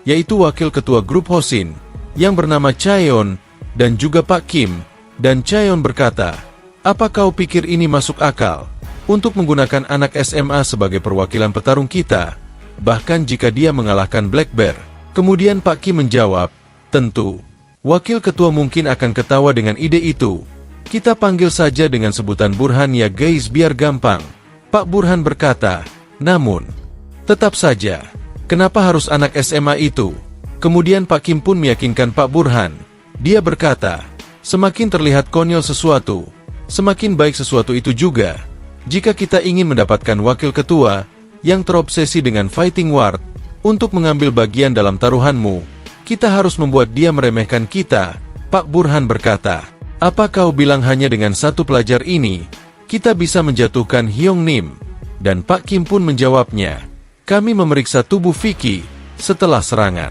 yaitu wakil ketua grup Hosin, yang bernama Chaeon, dan juga Pak Kim. Dan Chaeon berkata, apa kau pikir ini masuk akal? Untuk menggunakan anak SMA sebagai perwakilan petarung kita, bahkan jika dia mengalahkan Black Bear. Kemudian Pak Kim menjawab, tentu. Wakil ketua mungkin akan ketawa dengan ide itu. Kita panggil saja dengan sebutan Burhan ya guys biar gampang. Pak Burhan berkata, namun tetap saja, kenapa harus anak SMA itu? Kemudian Pak Kim pun meyakinkan Pak Burhan. Dia berkata, semakin terlihat konyol sesuatu, semakin baik sesuatu itu juga. Jika kita ingin mendapatkan wakil ketua yang terobsesi dengan fighting ward untuk mengambil bagian dalam taruhanmu, kita harus membuat dia meremehkan kita. Pak Burhan berkata, apa kau bilang hanya dengan satu pelajar ini, kita bisa menjatuhkan Hyung Nim? Dan Pak Kim pun menjawabnya, kami memeriksa tubuh Vicky setelah serangan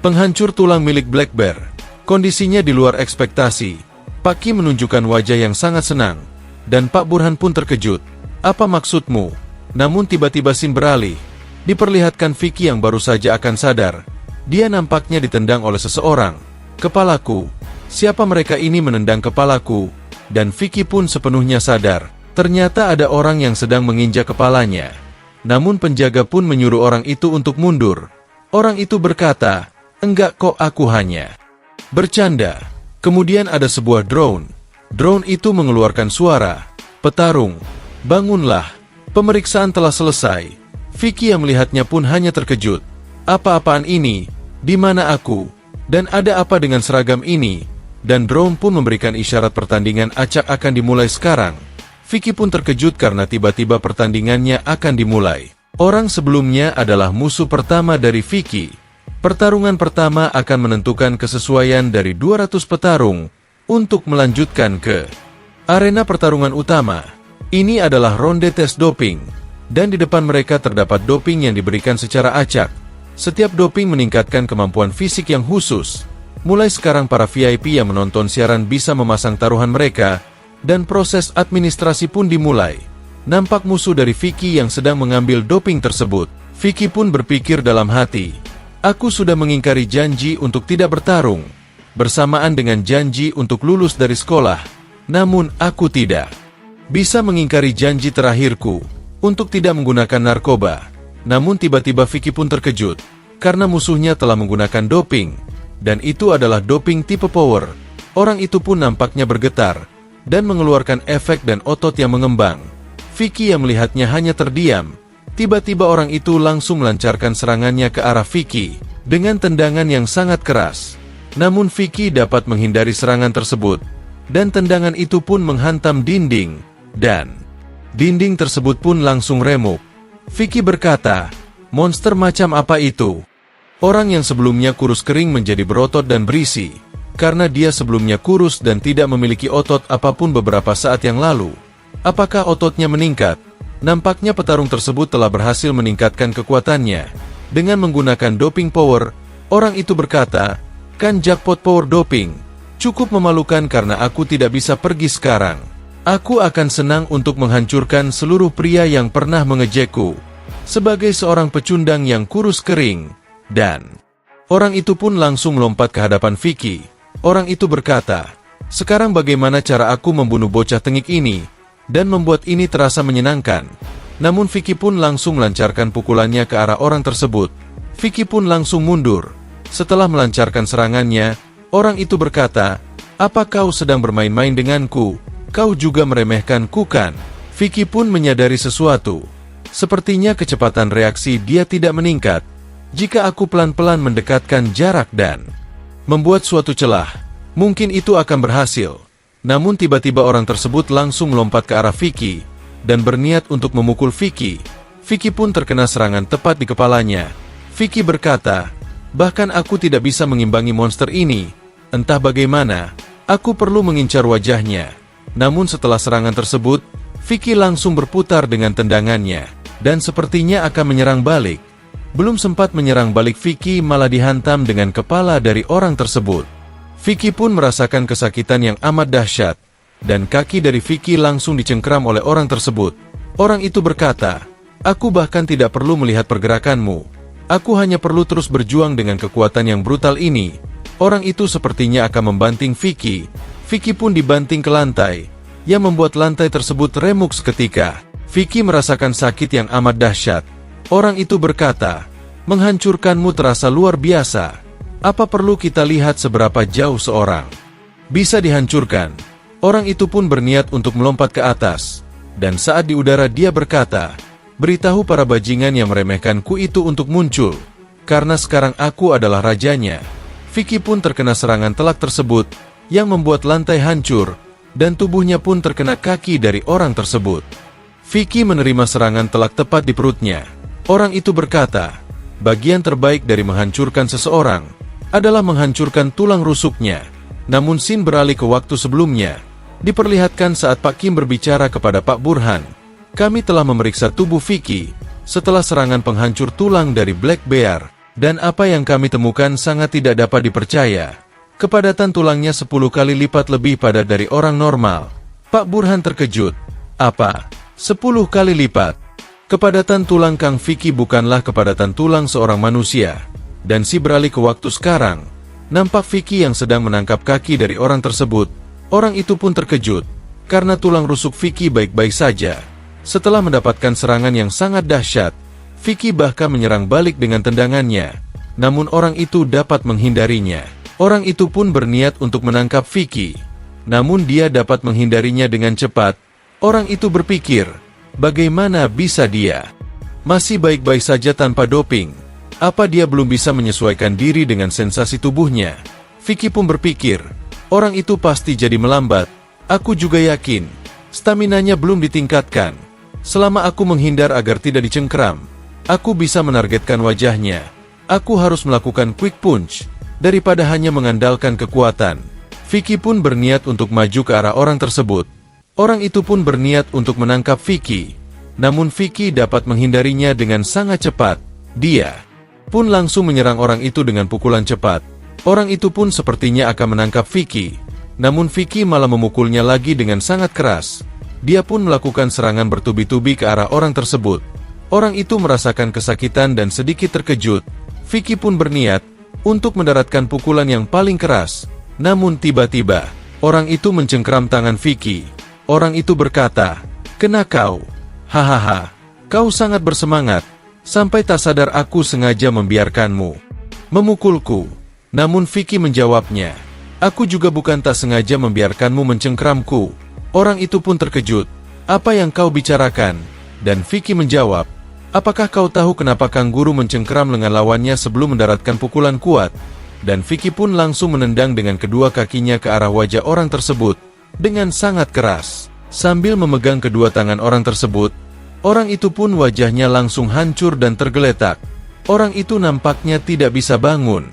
penghancur tulang milik Black Bear. Kondisinya di luar ekspektasi. Pak Kim menunjukkan wajah yang sangat senang. Dan Pak Burhan pun terkejut. Apa maksudmu? Namun tiba-tiba Shin beralih. Diperlihatkan Vicky yang baru saja akan sadar. Dia nampaknya ditendang oleh seseorang. Kepalaku. Siapa mereka ini menendang kepalaku? Dan Vicky pun sepenuhnya sadar. Ternyata ada orang yang sedang menginjak kepalanya. Namun penjaga pun menyuruh orang itu untuk mundur. Orang itu berkata, enggak kok, aku hanya bercanda. Kemudian ada sebuah drone. Drone itu mengeluarkan suara, petarung, bangunlah. Pemeriksaan telah selesai. Vicky yang melihatnya pun hanya terkejut. Apa-apaan ini? Di mana aku? Dan ada apa dengan seragam ini? Dan drone pun memberikan isyarat pertandingan acak akan dimulai sekarang. Vicky pun terkejut karena tiba-tiba pertandingannya akan dimulai. Orang sebelumnya adalah musuh pertama dari Vicky. Pertarungan pertama akan menentukan kesesuaian dari 200 petarung untuk melanjutkan ke arena pertarungan utama. Ini adalah ronde tes doping. Dan di depan mereka terdapat doping yang diberikan secara acak. Setiap doping meningkatkan kemampuan fisik yang khusus. Mulai sekarang para VIP yang menonton siaran bisa memasang taruhan mereka. Dan proses administrasi pun dimulai. Nampak musuh dari Vicky yang sedang mengambil doping tersebut. Vicky pun berpikir dalam hati, aku sudah mengingkari janji untuk tidak bertarung, bersamaan dengan janji untuk lulus dari sekolah. Namun aku tidak bisa mengingkari janji terakhirku untuk tidak menggunakan narkoba. Namun tiba-tiba Vicky pun terkejut, karena musuhnya telah menggunakan doping. Dan itu adalah doping tipe power. Orang itu pun nampaknya bergetar dan mengeluarkan efek dan otot yang mengembang. Vicky yang melihatnya hanya terdiam. Tiba-tiba orang itu langsung melancarkan serangannya ke arah Vicky dengan tendangan yang sangat keras. Namun Vicky dapat menghindari serangan tersebut. dan tendangan itu pun menghantam dinding, dan dinding tersebut pun langsung remuk. Vicky berkata, "Monster macam apa itu?" Orang yang sebelumnya kurus kering menjadi berotot dan berisi, karena dia sebelumnya kurus dan tidak memiliki otot apapun beberapa saat yang lalu. Apakah ototnya meningkat? Nampaknya petarung tersebut telah berhasil meningkatkan kekuatannya dengan menggunakan doping power. Orang itu berkata, "Kan jackpot power doping. Cukup memalukan karena aku tidak bisa pergi sekarang. Aku akan senang untuk menghancurkan seluruh pria yang pernah mengejekku sebagai seorang pecundang yang kurus kering." Dan orang itu pun langsung melompat ke hadapan Vicky. Orang itu berkata, "Sekarang bagaimana cara aku membunuh bocah tengik ini dan membuat ini terasa menyenangkan?" Namun Vicky pun langsung melancarkan pukulannya ke arah orang tersebut. Vicky pun langsung mundur. Setelah melancarkan serangannya, orang itu berkata, "Apa kau sedang bermain-main denganku? Kau juga meremehkanku kan?" Vicky pun menyadari sesuatu. Sepertinya kecepatan reaksi dia tidak meningkat. Jika aku pelan-pelan mendekatkan jarak dan membuat suatu celah, mungkin itu akan berhasil. Namun tiba-tiba orang tersebut langsung melompat ke arah Vicky dan berniat untuk memukul Vicky. Vicky pun terkena serangan tepat di kepalanya. Vicky berkata, "Bahkan aku tidak bisa mengimbangi monster ini. Entah bagaimana, aku perlu mengincar wajahnya." Namun setelah serangan tersebut, Vicky langsung berputar dengan tendangannya dan sepertinya akan menyerang balik. Belum sempat menyerang balik, Vicky malah dihantam dengan kepala dari orang tersebut. Vicky pun merasakan kesakitan yang amat dahsyat, dan kaki dari Vicky langsung dicengkeram oleh orang tersebut. Orang itu berkata, "Aku bahkan tidak perlu melihat pergerakanmu. Aku hanya perlu terus berjuang dengan kekuatan yang brutal ini." Orang itu sepertinya akan membanting Vicky. Vicky pun dibanting ke lantai, yang membuat lantai tersebut remuk seketika. Vicky merasakan sakit yang amat dahsyat. Orang itu berkata, "Menghancurkanmu terasa luar biasa. Apa perlu kita lihat seberapa jauh seorang bisa dihancurkan?" Orang itu pun berniat untuk melompat ke atas. Dan saat di udara dia berkata, "Beritahu para bajingan yang meremehkanku itu untuk muncul, karena sekarang aku adalah rajanya." Vicky pun terkena serangan telak tersebut, yang membuat lantai hancur, dan tubuhnya pun terkena kaki dari orang tersebut. Vicky menerima serangan telak tepat di perutnya. Orang itu berkata, "Bagian terbaik dari menghancurkan seseorang adalah menghancurkan tulang rusuknya." Namun scene beralih ke waktu sebelumnya. Diperlihatkan saat Pak Kim berbicara kepada Pak Burhan, "Kami telah memeriksa tubuh Vicky setelah serangan penghancur tulang dari Black Bear, dan apa yang kami temukan sangat tidak dapat dipercaya. Kepadatan tulangnya 10 kali lipat lebih padat dari orang normal." Pak Burhan terkejut. "Apa? 10 kali lipat?" Kepadatan tulang Kang Vicky bukanlah kepadatan tulang seorang manusia. Dan si beralih ke waktu sekarang. Nampak Vicky yang sedang menangkap kaki dari orang tersebut. Orang itu pun terkejut, karena tulang rusuk Vicky baik-baik saja. Setelah mendapatkan serangan yang sangat dahsyat, Vicky bahkan menyerang balik dengan tendangannya. Namun orang itu dapat menghindarinya. Orang itu pun berniat untuk menangkap Vicky. Namun dia dapat menghindarinya dengan cepat. Orang itu berpikir, bagaimana bisa dia masih baik-baik saja tanpa doping? Apa dia belum bisa menyesuaikan diri dengan sensasi tubuhnya? Vicky pun berpikir, orang itu pasti jadi melambat. Aku juga yakin, staminanya belum ditingkatkan. Selama aku menghindar agar tidak dicengkeram, aku bisa menargetkan wajahnya. Aku harus melakukan quick punch, daripada hanya mengandalkan kekuatan. Vicky pun berniat untuk maju ke arah orang tersebut. Orang itu pun berniat untuk menangkap Vicky. Namun Vicky dapat menghindarinya dengan sangat cepat. Dia pun langsung menyerang orang itu dengan pukulan cepat. Orang itu pun sepertinya akan menangkap Vicky. Namun Vicky malah memukulnya lagi dengan sangat keras. Dia pun melakukan serangan bertubi-tubi ke arah orang tersebut. Orang itu merasakan kesakitan dan sedikit terkejut. Vicky pun berniat untuk mendaratkan pukulan yang paling keras. Namun tiba-tiba, orang itu mencengkeram tangan Vicky. Orang itu berkata, "Kena kau. Hahaha, kau sangat bersemangat, sampai tak sadar aku sengaja membiarkanmu memukulku." Namun Vicky menjawabnya, "Aku juga bukan tak sengaja membiarkanmu mencengkeramku." Orang itu pun terkejut, "Apa yang kau bicarakan?" Dan Vicky menjawab, "Apakah kau tahu kenapa Kang Guru mencengkeram lengan lawannya sebelum mendaratkan pukulan kuat?" Dan Vicky pun langsung menendang dengan kedua kakinya ke arah wajah orang tersebut. dengan sangat keras. Sambil memegang kedua tangan orang tersebut, orang itu pun wajahnya langsung hancur dan tergeletak. Orang itu nampaknya tidak bisa bangun.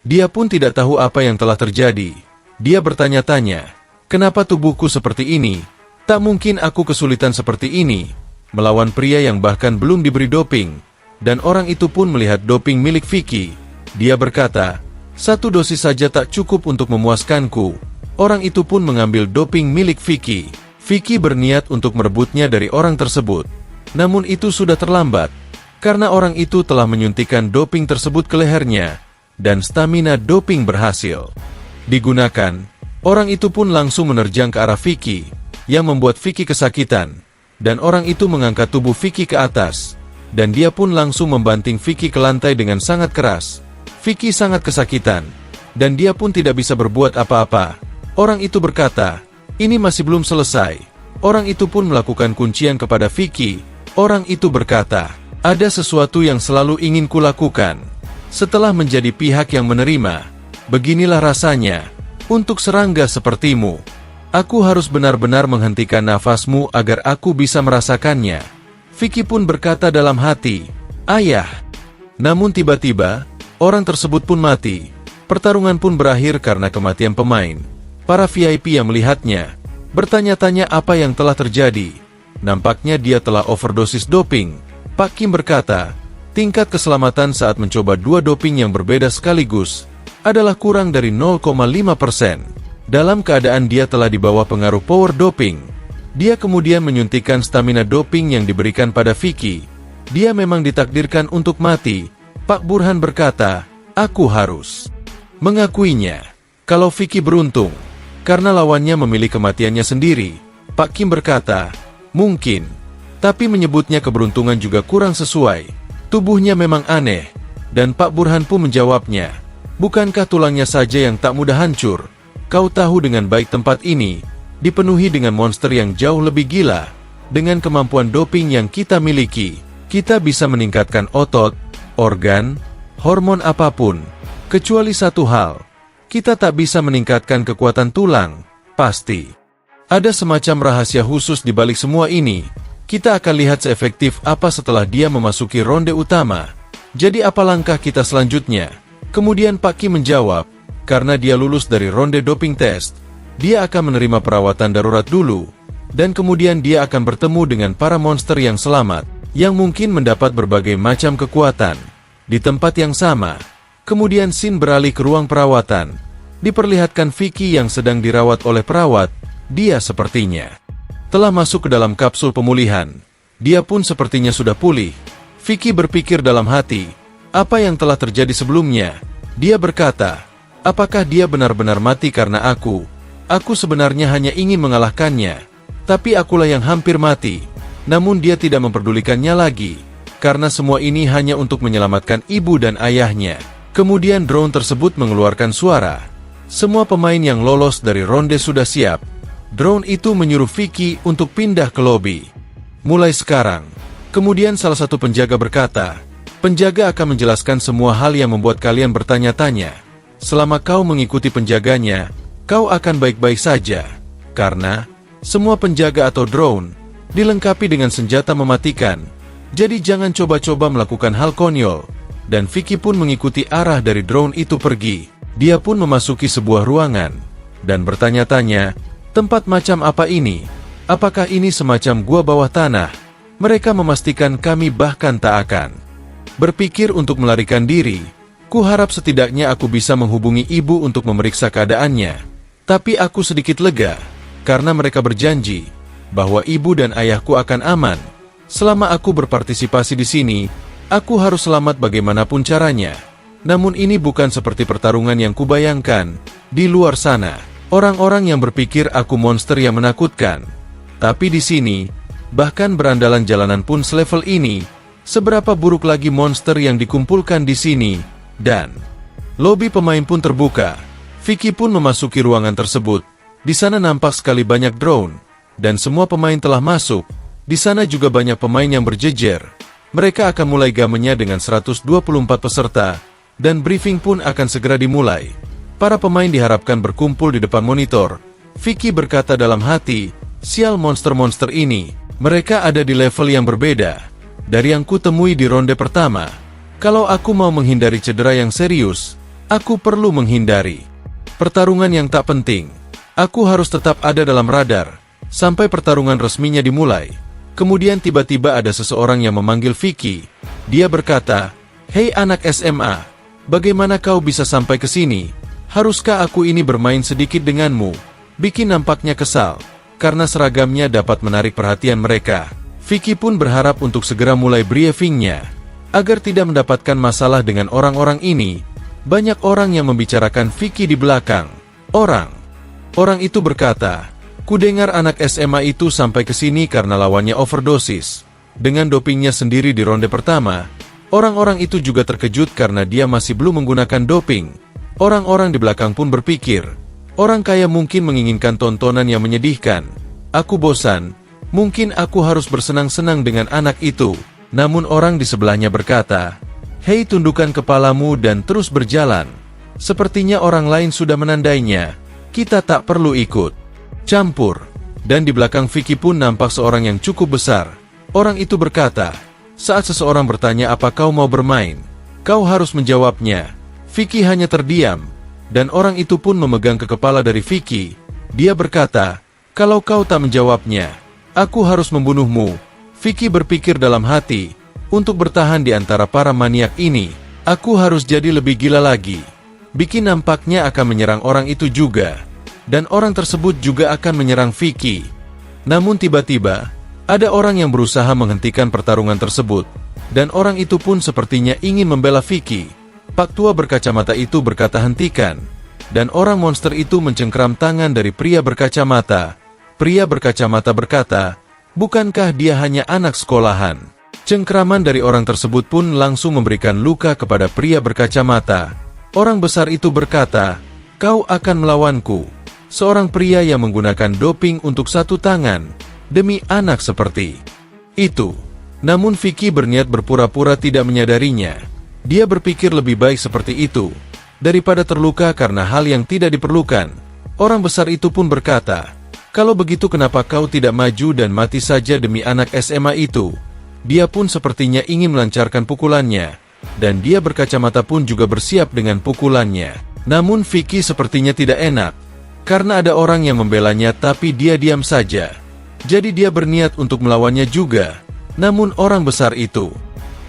Dia pun tidak tahu apa yang telah terjadi. Dia bertanya-tanya, kenapa tubuhku seperti ini? Tak mungkin aku kesulitan seperti ini melawan pria yang bahkan belum diberi doping. Dan orang itu pun melihat doping milik Vicky. Dia berkata, 1 dosis saja tak cukup untuk memuaskanku. Orang itu pun mengambil doping milik Vicky. Vicky berniat untuk merebutnya dari orang tersebut. Namun itu sudah terlambat, karena orang itu telah menyuntikkan doping tersebut ke lehernya, dan stamina doping berhasil digunakan. Orang itu pun langsung menerjang ke arah Vicky, yang membuat Vicky kesakitan, dan orang itu mengangkat tubuh Vicky ke atas, dan dia pun langsung membanting Vicky ke lantai dengan sangat keras. Vicky sangat kesakitan, dan dia pun tidak bisa berbuat apa-apa. Orang itu berkata, ini masih belum selesai. Orang itu pun melakukan kuncian kepada Vicky. Orang itu berkata, ada sesuatu yang selalu ingin kulakukan. Setelah menjadi pihak yang menerima, beginilah rasanya untuk serangga sepertimu. Aku harus benar-benar menghentikan nafasmu agar aku bisa merasakannya. Vicky pun berkata dalam hati, ayah. Namun tiba-tiba, orang tersebut pun mati. Pertarungan pun berakhir karena kematian pemain. Para VIP yang melihatnya bertanya-tanya apa yang telah terjadi. Nampaknya dia telah overdosis doping. Pak Kim berkata, tingkat keselamatan saat mencoba 2 doping yang berbeda sekaligus adalah kurang dari 0,5%. Dalam keadaan dia telah di bawah pengaruh power doping, dia kemudian menyuntikkan stamina doping yang diberikan pada Vicky. Dia memang ditakdirkan untuk mati. Pak Burhan berkata, aku harus mengakuinya. Kalau Vicky beruntung, karena lawannya memilih kematiannya sendiri. Pak Kim berkata, mungkin, tapi menyebutnya keberuntungan juga kurang sesuai. Tubuhnya memang aneh. Dan Pak Burhan pun menjawabnya, bukankah tulangnya saja yang tak mudah hancur? Kau tahu dengan baik tempat ini dipenuhi dengan monster yang jauh lebih gila. Dengan kemampuan doping yang kita miliki, kita bisa meningkatkan otot, organ, hormon apapun. Kecuali satu hal, kita tak bisa meningkatkan kekuatan tulang, pasti. Ada semacam rahasia khusus di balik semua ini. Kita akan lihat seefektif apa setelah dia memasuki ronde utama. Jadi apa langkah kita selanjutnya? Kemudian Pak Kim menjawab, karena dia lulus dari ronde doping test, dia akan menerima perawatan darurat dulu, dan kemudian dia akan bertemu dengan para monster yang selamat, yang mungkin mendapat berbagai macam kekuatan. Di tempat yang sama, kemudian Shin beralih ke ruang perawatan. Diperlihatkan Vicky yang sedang dirawat oleh perawat. Dia sepertinya telah masuk ke dalam kapsul pemulihan. Dia pun sepertinya sudah pulih. Vicky berpikir dalam hati, apa yang telah terjadi sebelumnya? Dia berkata, apakah dia benar-benar mati karena aku? Aku sebenarnya hanya ingin mengalahkannya, tapi akulah yang hampir mati. Namun dia tidak memperdulikannya lagi, karena semua ini hanya untuk menyelamatkan ibu dan ayahnya. Kemudian drone tersebut mengeluarkan suara. Semua pemain yang lolos dari ronde sudah siap. Drone itu menyuruh Vicky untuk pindah ke lobi. Mulai sekarang. Kemudian salah satu penjaga berkata, penjaga akan menjelaskan semua hal yang membuat kalian bertanya-tanya. Selama kau mengikuti penjaganya, kau akan baik-baik saja. Karena semua penjaga atau drone dilengkapi dengan senjata mematikan. Jadi jangan coba-coba melakukan hal konyol. Dan Vicky pun mengikuti arah dari drone itu pergi. Dia pun memasuki sebuah ruangan dan bertanya-tanya, tempat macam apa ini? Apakah ini semacam gua bawah tanah? Mereka memastikan kami bahkan tak akan berpikir untuk melarikan diri. Kuharap setidaknya aku bisa menghubungi ibu untuk memeriksa keadaannya. Tapi aku sedikit lega, karena mereka berjanji bahwa ibu dan ayahku akan aman. Selama aku berpartisipasi di sini, aku harus selamat bagaimanapun caranya. Namun ini bukan seperti pertarungan yang kubayangkan. Di luar sana, orang-orang yang berpikir aku monster yang menakutkan. Tapi di sini, bahkan berandalan jalanan pun selevel ini. Seberapa buruk lagi monster yang dikumpulkan di sini. Dan lobi pemain pun terbuka. Vicky pun memasuki ruangan tersebut. Di sana nampak sekali banyak drone. Dan semua pemain telah masuk. Di sana juga banyak pemain yang berjejer. Mereka akan mulai gamenya dengan 124 peserta. Dan briefing pun akan segera dimulai. Para pemain diharapkan berkumpul di depan monitor. Vicky berkata dalam hati, sial monster-monster ini, mereka ada di level yang berbeda dari yang kutemui di ronde pertama. Kalau aku mau menghindari cedera yang serius, aku perlu menghindari pertarungan yang tak penting. Aku harus tetap ada dalam radar sampai pertarungan resminya dimulai. Kemudian tiba-tiba ada seseorang yang memanggil Vicky. Dia berkata, "Hei anak SMA, bagaimana kau bisa sampai ke sini? Haruskah aku ini bermain sedikit denganmu?" Bikin nampaknya kesal, karena seragamnya dapat menarik perhatian mereka. Vicky pun berharap untuk segera mulai briefingnya, agar tidak mendapatkan masalah dengan orang-orang ini. Banyak orang yang membicarakan Vicky di belakang. Orang itu berkata, "Kudengar anak SMA itu sampai ke sini karena lawannya overdosis dengan dopingnya sendiri di ronde pertama." Orang-orang itu juga terkejut karena dia masih belum menggunakan doping. Orang-orang di belakang pun berpikir, orang kaya mungkin menginginkan tontonan yang menyedihkan. Aku bosan, mungkin aku harus bersenang-senang dengan anak itu. Namun orang di sebelahnya berkata, "Hei, tundukkan kepalamu dan terus berjalan. Sepertinya orang lain sudah menandainya. Kita tak perlu ikut campur." Dan di belakang Vicky pun nampak seorang yang cukup besar. Orang itu berkata, "Saat seseorang bertanya apa kau mau bermain, kau harus menjawabnya." Vicky hanya terdiam, dan orang itu pun memegang ke kepala dari Vicky. Dia berkata, "Kalau kau tak menjawabnya, aku harus membunuhmu." Vicky berpikir dalam hati, untuk bertahan di antara para maniak ini, aku harus jadi lebih gila lagi. Bikin nampaknya akan menyerang orang itu juga, dan orang tersebut juga akan menyerang Vicky. Namun tiba-tiba, ada orang yang berusaha menghentikan pertarungan tersebut, dan orang itu pun sepertinya ingin membela Vicky. Pak tua berkacamata itu berkata hentikan, dan orang monster itu mencengkram tangan dari pria berkacamata. Pria berkacamata berkata, "Bukankah dia hanya anak sekolahan?" Cengkraman dari orang tersebut pun langsung memberikan luka kepada pria berkacamata. Orang besar itu berkata, "Kau akan melawanku." Seorang pria yang menggunakan doping untuk satu tangan, demi anak seperti itu. Namun Vicky berniat berpura-pura tidak menyadarinya. Dia berpikir lebih baik seperti itu, daripada terluka karena hal yang tidak diperlukan. Orang besar itu pun berkata, "Kalau begitu kenapa kau tidak maju dan mati saja demi anak SMA itu?" Dia pun sepertinya ingin melancarkan pukulannya, dan dia berkacamata pun juga bersiap dengan pukulannya. Namun Vicky sepertinya tidak enak, karena ada orang yang membelanya tapi dia diam saja. Jadi dia berniat untuk melawannya juga. Namun orang besar itu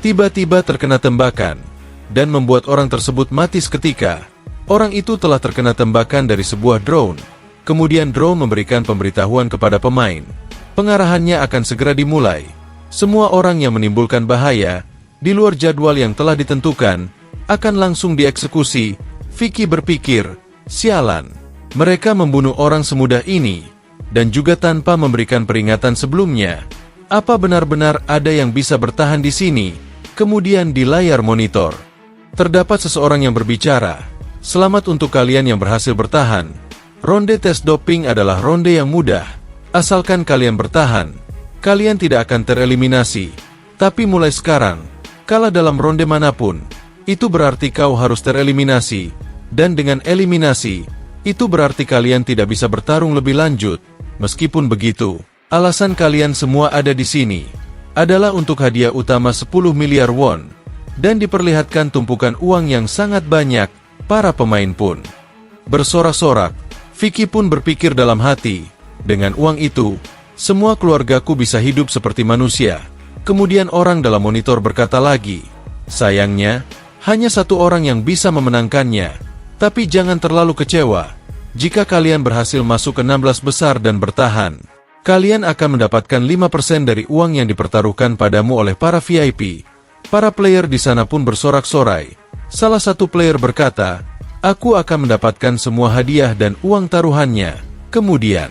tiba-tiba terkena tembakan, dan membuat orang tersebut mati seketika. Orang itu telah terkena tembakan dari sebuah drone. Kemudian drone memberikan pemberitahuan kepada pemain. Pengarahannya akan segera dimulai. Semua orang yang menimbulkan bahaya, di luar jadwal yang telah ditentukan, akan langsung dieksekusi. Vicky berpikir, sialan, mereka membunuh orang semudah ini, dan juga tanpa memberikan peringatan sebelumnya. Apa benar-benar ada yang bisa bertahan di sini? Kemudian di layar monitor, terdapat seseorang yang berbicara, "Selamat untuk kalian yang berhasil bertahan. Ronde tes doping adalah ronde yang mudah. Asalkan kalian bertahan, kalian tidak akan tereliminasi. Tapi mulai sekarang, kalah dalam ronde manapun, itu berarti kau harus tereliminasi. Dan dengan eliminasi, itu berarti kalian tidak bisa bertarung lebih lanjut. Meskipun begitu, alasan kalian semua ada di sini adalah untuk hadiah utama 10 miliar won, dan diperlihatkan tumpukan uang yang sangat banyak. Para pemain pun bersorak-sorak. Vicky pun berpikir dalam hati, dengan uang itu, semua keluargaku bisa hidup seperti manusia. Kemudian orang dalam monitor berkata lagi, sayangnya, hanya satu orang yang bisa memenangkannya. Tapi jangan terlalu kecewa. Jika kalian berhasil masuk ke 16 besar dan bertahan, kalian akan mendapatkan 5% dari uang yang dipertaruhkan padamu oleh para VIP. Para player di sana pun bersorak-sorai. Salah satu player berkata, aku akan mendapatkan semua hadiah dan uang taruhannya. Kemudian,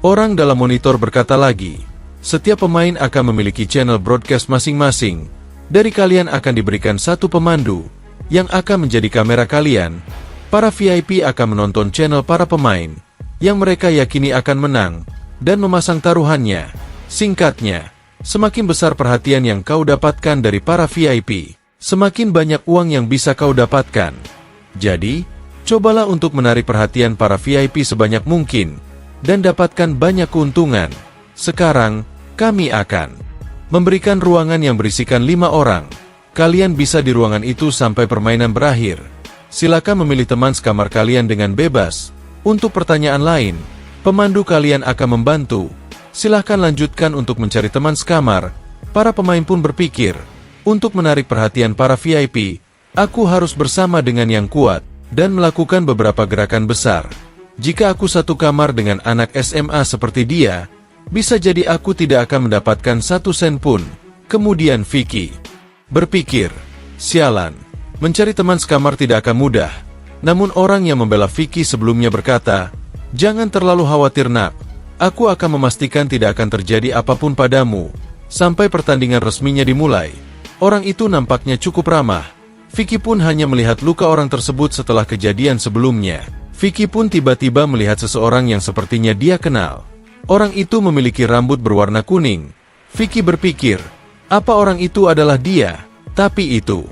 orang dalam monitor berkata lagi, setiap pemain akan memiliki channel broadcast masing-masing. Dari kalian akan diberikan satu pemandu, yang akan menjadi kamera kalian. Para VIP akan menonton channel para pemain, yang mereka yakini akan menang, dan memasang taruhannya. Singkatnya, semakin besar perhatian yang kau dapatkan dari para VIP, semakin banyak uang yang bisa kau dapatkan. Jadi, cobalah untuk menarik perhatian para VIP sebanyak mungkin. dan dapatkan banyak keuntungan. Sekarang, kami akan memberikan ruangan yang berisikan 5 orang. Kalian bisa di ruangan itu sampai permainan berakhir. Silakan memilih teman sekamar kalian dengan bebas. Untuk pertanyaan lain, pemandu kalian akan membantu. Silahkan lanjutkan untuk mencari teman sekamar. Para pemain pun berpikir, untuk menarik perhatian para VIP, aku harus bersama dengan yang kuat, dan melakukan beberapa gerakan besar. Jika aku satu kamar dengan anak SMA seperti dia, bisa jadi aku tidak akan mendapatkan 1 sen pun. Kemudian Vicky berpikir, sialan, mencari teman sekamar tidak akan mudah. Namun orang yang membela Vicky sebelumnya berkata, jangan terlalu khawatir nak, aku akan memastikan tidak akan terjadi apapun padamu, sampai pertandingan resminya dimulai. Orang itu nampaknya cukup ramah. Vicky pun hanya melihat luka orang tersebut setelah kejadian sebelumnya. Vicky pun tiba-tiba melihat seseorang yang sepertinya dia kenal. Orang itu memiliki rambut berwarna kuning. Vicky berpikir, apa orang itu adalah dia? Tapi itu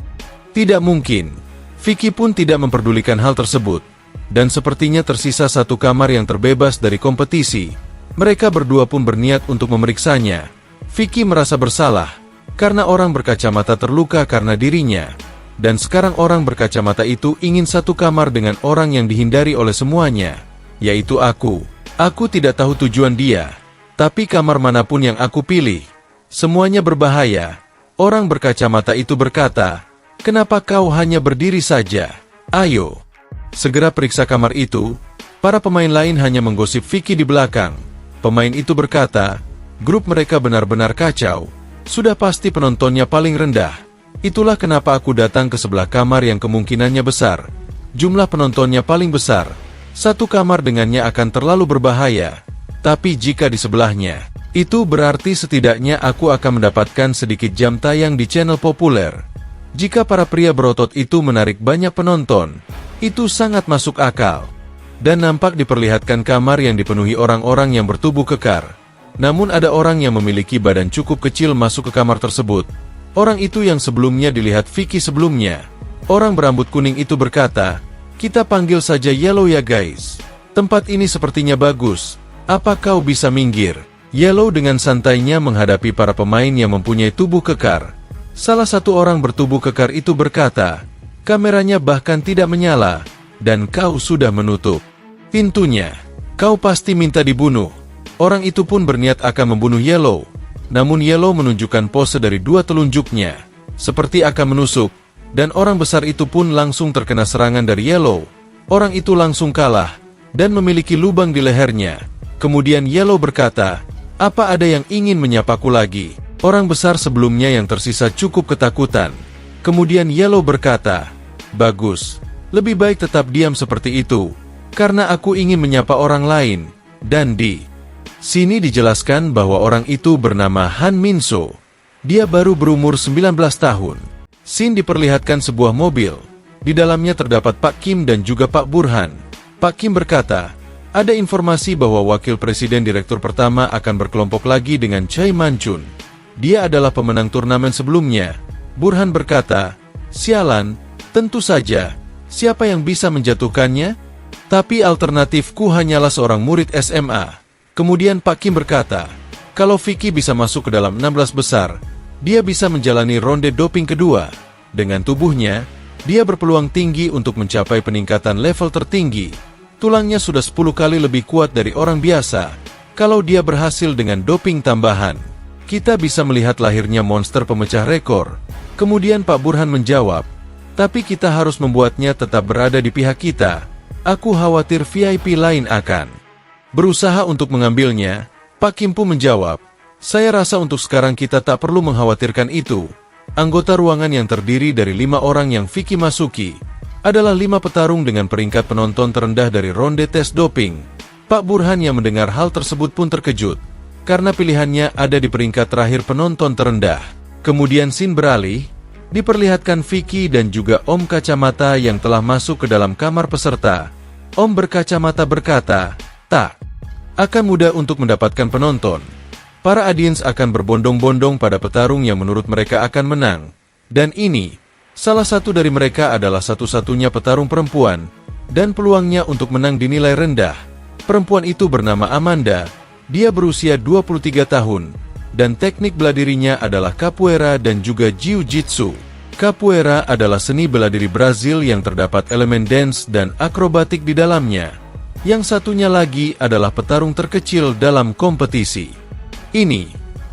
tidak mungkin. Vicky pun tidak memperdulikan hal tersebut. Dan sepertinya tersisa 1 kamar yang terbebas dari kompetisi. Mereka berdua pun berniat untuk memeriksanya. Vicky merasa bersalah, karena orang berkacamata terluka karena dirinya. Dan sekarang orang berkacamata itu ingin 1 kamar dengan orang yang dihindari oleh semuanya, yaitu aku. Aku tidak tahu tujuan dia, tapi kamar manapun yang aku pilih, semuanya berbahaya. Orang berkacamata itu berkata, kenapa kau hanya berdiri saja? Ayo, segera periksa kamar itu. Para pemain lain hanya menggosip Vicky di belakang. Pemain itu berkata, grup mereka benar-benar kacau. Sudah pasti penontonnya paling rendah. Itulah kenapa aku datang ke sebelah kamar yang kemungkinannya besar. Jumlah penontonnya paling besar. 1 kamar dengannya akan terlalu berbahaya. Tapi jika di sebelahnya, itu berarti setidaknya aku akan mendapatkan sedikit jam tayang di channel populer. Jika para pria berotot itu menarik banyak penonton, itu sangat masuk akal. Dan nampak diperlihatkan kamar yang dipenuhi orang-orang yang bertubuh kekar. Namun ada orang yang memiliki badan cukup kecil masuk ke kamar tersebut. Orang itu yang sebelumnya dilihat Vicky sebelumnya. Orang berambut kuning itu berkata, kita panggil saja Yellow ya guys. Tempat ini sepertinya bagus. Apa kau bisa minggir? Yellow dengan santainya menghadapi para pemain yang mempunyai tubuh kekar. Salah satu orang bertubuh kekar itu berkata, kameranya bahkan tidak menyala. Dan kau sudah menutup pintunya. Kau pasti minta dibunuh. Orang itu pun berniat akan membunuh Yellow. Namun Yellow menunjukkan pose dari 2 telunjuknya, seperti akan menusuk, dan orang besar itu pun langsung terkena serangan dari Yellow. Orang itu langsung kalah, dan memiliki lubang di lehernya. Kemudian Yellow berkata, apa ada yang ingin menyapaku lagi? Orang besar sebelumnya yang tersisa cukup ketakutan. Kemudian Yellow berkata, bagus, lebih baik tetap diam seperti itu, karena aku ingin menyapa orang lain. Dan di sini dijelaskan bahwa orang itu bernama Han Minso. Dia baru berumur 19 tahun. Scene diperlihatkan sebuah mobil. Di dalamnya terdapat Pak Kim dan juga Pak Burhan. Pak Kim berkata, ada informasi bahwa wakil presiden direktur pertama akan berkelompok lagi dengan Choi Man-chun. Dia adalah pemenang turnamen sebelumnya. Burhan berkata, sialan, tentu saja. Siapa yang bisa menjatuhkannya? Tapi alternatifku hanyalah seorang murid SMA. Kemudian Pak Kim berkata, kalau Vicky bisa masuk ke dalam 16 besar, dia bisa menjalani ronde doping kedua. Dengan tubuhnya, dia berpeluang tinggi untuk mencapai peningkatan level tertinggi. Tulangnya sudah 10 kali lebih kuat dari orang biasa. Kalau dia berhasil dengan doping tambahan, kita bisa melihat lahirnya monster pemecah rekor. Kemudian Pak Burhan menjawab, tapi kita harus membuatnya tetap berada di pihak kita. Aku khawatir VIP lain akan berusaha untuk mengambilnya. Pak Kim pun menjawab, saya rasa untuk sekarang kita tak perlu mengkhawatirkan itu. Anggota ruangan yang terdiri dari 5 orang yang Vicky masuki adalah 5 petarung dengan peringkat penonton terendah dari ronde tes doping. Pak Burhan yang mendengar hal tersebut pun terkejut, karena pilihannya ada di peringkat terakhir penonton terendah. Kemudian scene beralih, diperlihatkan Vicky dan juga Om Kacamata yang telah masuk ke dalam kamar peserta. Om berkacamata berkata, tak akan mudah untuk mendapatkan penonton. Para audiens akan berbondong-bondong pada petarung yang menurut mereka akan menang. Dan ini, salah satu dari mereka adalah satu-satunya petarung perempuan, dan peluangnya untuk menang dinilai rendah. Perempuan itu bernama Amanda, dia berusia 23 tahun, dan teknik bela dirinya adalah capoeira dan juga jiu-jitsu. Capoeira adalah seni bela diri Brazil yang terdapat elemen dance dan akrobatik di dalamnya. Yang satunya lagi adalah petarung terkecil dalam kompetisi.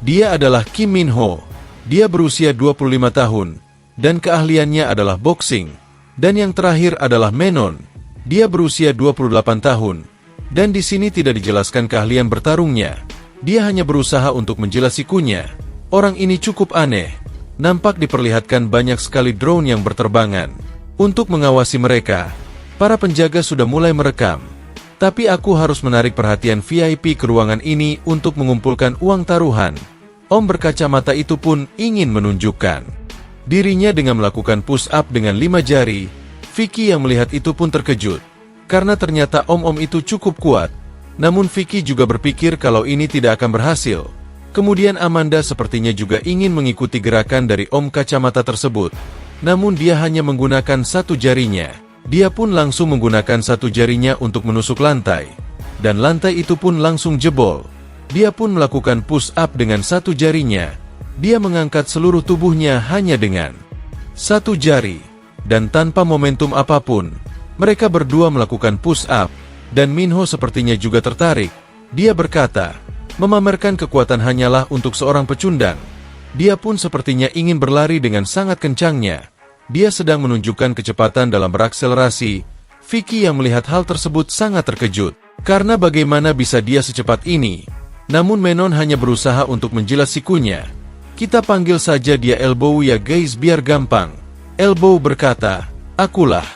Dia adalah Kim Min Ho. Dia berusia 25 tahun, dan keahliannya adalah boxing. Dan yang terakhir adalah Menon. Dia berusia 28 tahun, dan di sini tidak dijelaskan keahlian bertarungnya. Dia hanya berusaha untuk menjelas sikunya. Orang ini cukup aneh. Nampak diperlihatkan banyak sekali drone yang berterbangan. Untuk mengawasi mereka, para penjaga sudah mulai merekam. Tapi aku harus menarik perhatian VIP ke ruangan ini untuk mengumpulkan uang taruhan. Om berkacamata itu pun ingin menunjukkan dirinya dengan melakukan push-up dengan 5 jari. Vicky yang melihat itu pun terkejut, karena ternyata om-om itu cukup kuat. Namun Vicky juga berpikir kalau ini tidak akan berhasil. Kemudian Amanda sepertinya juga ingin mengikuti gerakan dari om kacamata tersebut. Namun dia hanya menggunakan satu jarinya. Dia pun langsung menggunakan satu jarinya untuk menusuk lantai. Dan lantai itu pun langsung jebol. Dia pun melakukan push-up dengan satu jarinya. Dia mengangkat seluruh tubuhnya hanya dengan satu jari. Dan tanpa momentum apapun, mereka berdua melakukan push-up. Dan Minho sepertinya juga tertarik. Dia berkata, memamerkan kekuatan hanyalah untuk seorang pecundang. Dia pun sepertinya ingin berlari dengan sangat kencangnya. Dia sedang menunjukkan kecepatan dalam berakselerasi. Vicky yang melihat hal tersebut sangat terkejut. Karena bagaimana bisa dia secepat ini? Namun Menon hanya berusaha untuk menjilat sikunya. Kita panggil saja dia Elbow ya guys biar gampang. Elbow berkata, akulah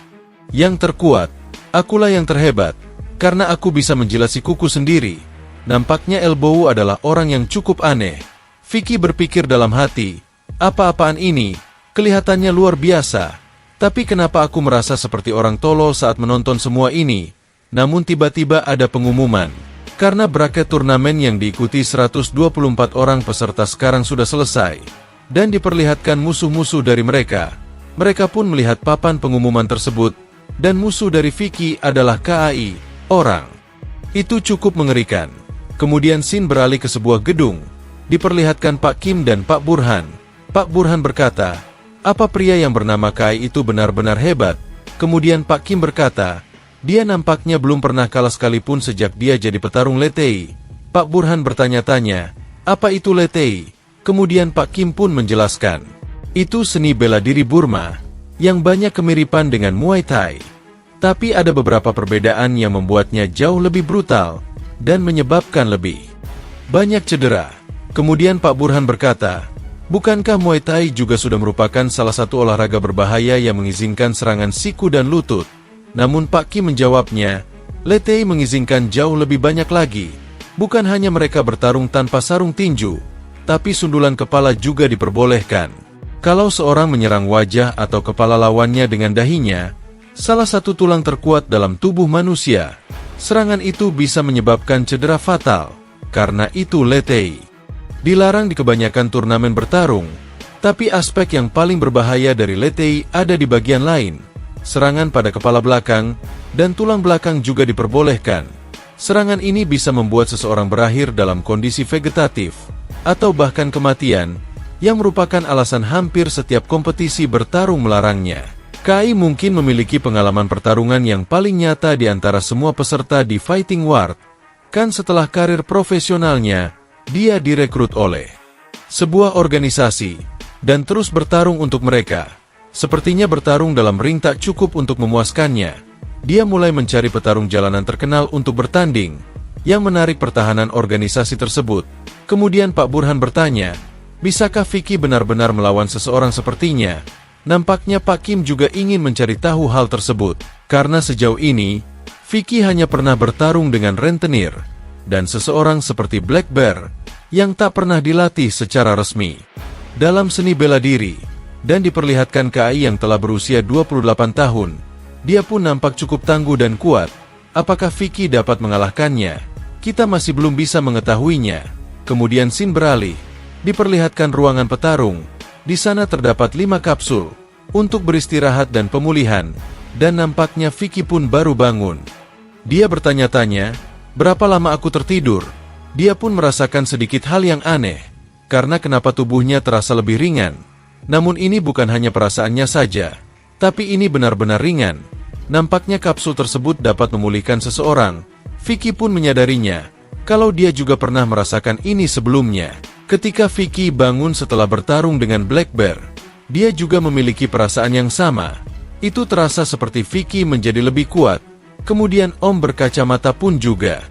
yang terkuat. Akulah yang terhebat. Karena aku bisa menjilat sikuku sendiri. Nampaknya Elbow adalah orang yang cukup aneh. Vicky berpikir dalam hati, apa-apaan ini? Kelihatannya luar biasa. Tapi kenapa aku merasa seperti orang tolol saat menonton semua ini? Namun tiba-tiba ada pengumuman. Karena bracket turnamen yang diikuti 124 orang peserta sekarang sudah selesai. Dan diperlihatkan musuh-musuh dari mereka. Mereka pun melihat papan pengumuman tersebut. Dan musuh dari Vicky adalah KAI, orang. Itu cukup mengerikan. Kemudian scene beralih ke sebuah gedung. Diperlihatkan Pak Kim dan Pak Burhan. Pak Burhan berkata, apa pria yang bernama Kai itu benar-benar hebat? Kemudian Pak Kim berkata, dia nampaknya belum pernah kalah sekalipun sejak dia jadi petarung Letei. Pak Burhan bertanya-tanya, apa itu Letei? Kemudian Pak Kim pun menjelaskan, itu seni bela diri Burma, yang banyak kemiripan dengan Muay Thai. Tapi ada beberapa perbedaan yang membuatnya jauh lebih brutal, dan menyebabkan lebih banyak cedera. Kemudian Pak Burhan berkata, bukankah Muay Thai juga sudah merupakan salah satu olahraga berbahaya yang mengizinkan serangan siku dan lutut? Namun Pak Kim menjawabnya, Letei mengizinkan jauh lebih banyak lagi. Bukan hanya mereka bertarung tanpa sarung tinju, tapi sundulan kepala juga diperbolehkan. Kalau seorang menyerang wajah atau kepala lawannya dengan dahinya, salah satu tulang terkuat dalam tubuh manusia, serangan itu bisa menyebabkan cedera fatal. Karena itu Letei dilarang di kebanyakan turnamen bertarung, tapi aspek yang paling berbahaya dari Letei ada di bagian lain. Serangan pada kepala belakang, dan tulang belakang juga diperbolehkan. Serangan ini bisa membuat seseorang berakhir dalam kondisi vegetatif, atau bahkan kematian, yang merupakan alasan hampir setiap kompetisi bertarung melarangnya. Kai mungkin memiliki pengalaman pertarungan yang paling nyata di antara semua peserta di Fighting World. Kan setelah karir profesionalnya, dia direkrut oleh sebuah organisasi, dan terus bertarung untuk mereka. Sepertinya bertarung dalam ring tak cukup untuk memuaskannya. Dia mulai mencari petarung jalanan terkenal untuk bertanding, yang menarik pertahanan organisasi tersebut. Kemudian Pak Burhan bertanya, bisakah Vicky benar-benar melawan seseorang sepertinya? Nampaknya Pak Kim juga ingin mencari tahu hal tersebut. Karena sejauh ini, Vicky hanya pernah bertarung dengan rentenir, dan seseorang seperti Black Bear, yang tak pernah dilatih secara resmi dalam seni bela diri. Dan diperlihatkan KAI yang telah berusia 28 tahun. Dia pun nampak cukup tangguh dan kuat. Apakah Vicky dapat mengalahkannya? Kita masih belum bisa mengetahuinya. Kemudian scene beralih. Diperlihatkan ruangan petarung. Di sana terdapat 5 kapsul untuk beristirahat dan pemulihan. Dan nampaknya Vicky pun baru bangun. Dia bertanya-tanya, Berapa lama aku tertidur? Dia pun merasakan sedikit hal yang aneh, karena kenapa tubuhnya terasa lebih ringan. Namun ini bukan hanya perasaannya saja, tapi ini benar-benar ringan. Nampaknya kapsul tersebut dapat memulihkan seseorang. Vicky pun menyadarinya, kalau dia juga pernah merasakan ini sebelumnya. Ketika Vicky bangun setelah bertarung dengan Black Bear, dia juga memiliki perasaan yang sama. Itu terasa seperti Vicky menjadi lebih kuat. Kemudian Om berkacamata pun juga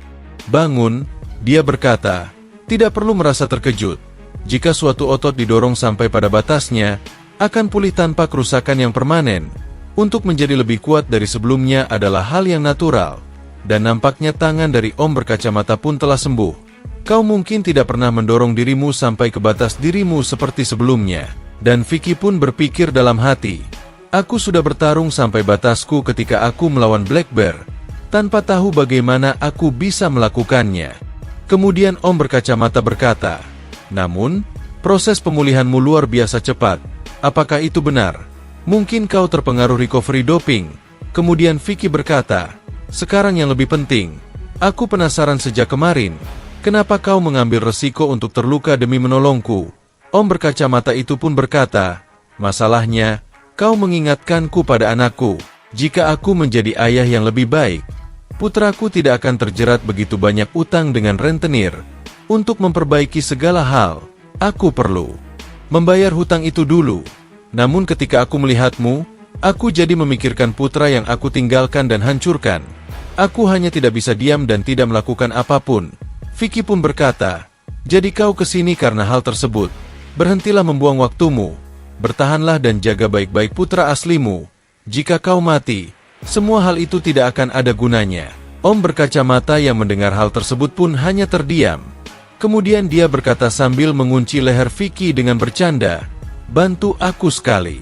bangun. Dia berkata, tidak perlu merasa terkejut. Jika suatu otot didorong sampai pada batasnya, akan pulih tanpa kerusakan yang permanen. Untuk menjadi lebih kuat dari sebelumnya adalah hal yang natural. Dan nampaknya tangan dari Om berkacamata pun telah sembuh. Kau mungkin tidak pernah mendorong dirimu sampai ke batas dirimu seperti sebelumnya. Dan Vicky pun berpikir dalam hati, aku sudah bertarung sampai batasku ketika aku melawan Black Bear, tanpa tahu bagaimana aku bisa melakukannya. Kemudian Om berkacamata berkata, namun, proses pemulihanmu luar biasa cepat. Apakah itu benar? Mungkin kau terpengaruh recovery doping. Kemudian Vicky berkata, sekarang yang lebih penting, aku penasaran sejak kemarin, kenapa kau mengambil resiko untuk terluka demi menolongku? Om berkacamata itu pun berkata, masalahnya, kau mengingatkanku pada anakku. Jika aku menjadi ayah yang lebih baik, putraku tidak akan terjerat begitu banyak utang dengan rentenir. Untuk memperbaiki segala hal, aku perlu membayar hutang itu dulu. Namun ketika aku melihatmu, aku jadi memikirkan putra yang aku tinggalkan dan hancurkan. Aku hanya tidak bisa diam dan tidak melakukan apapun. Vicky pun berkata, jadi kau kesini karena hal tersebut. Berhentilah membuang waktumu. Bertahanlah dan jaga baik-baik putra aslimu. Jika kau mati, semua hal itu tidak akan ada gunanya. Om berkacamata yang mendengar hal tersebut pun hanya terdiam. Kemudian dia berkata sambil mengunci leher Vicky dengan bercanda, bantu aku sekali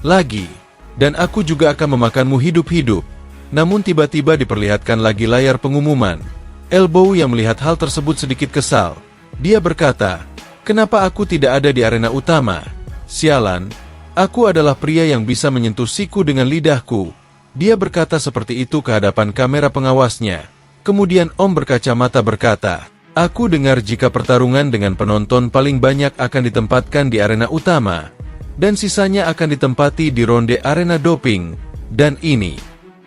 lagi, dan aku juga akan memakanmu hidup-hidup. Namun tiba-tiba diperlihatkan lagi layar pengumuman. Elbow yang melihat hal tersebut sedikit kesal. Dia berkata, kenapa aku tidak ada di arena utama? Sialan, aku adalah pria yang bisa menyentuh siku dengan lidahku. Dia berkata seperti itu ke hadapan kamera pengawasnya. Kemudian Om berkacamata berkata, aku dengar jika pertarungan dengan penonton paling banyak akan ditempatkan di arena utama, dan sisanya akan ditempati di ronde arena doping. Dan ini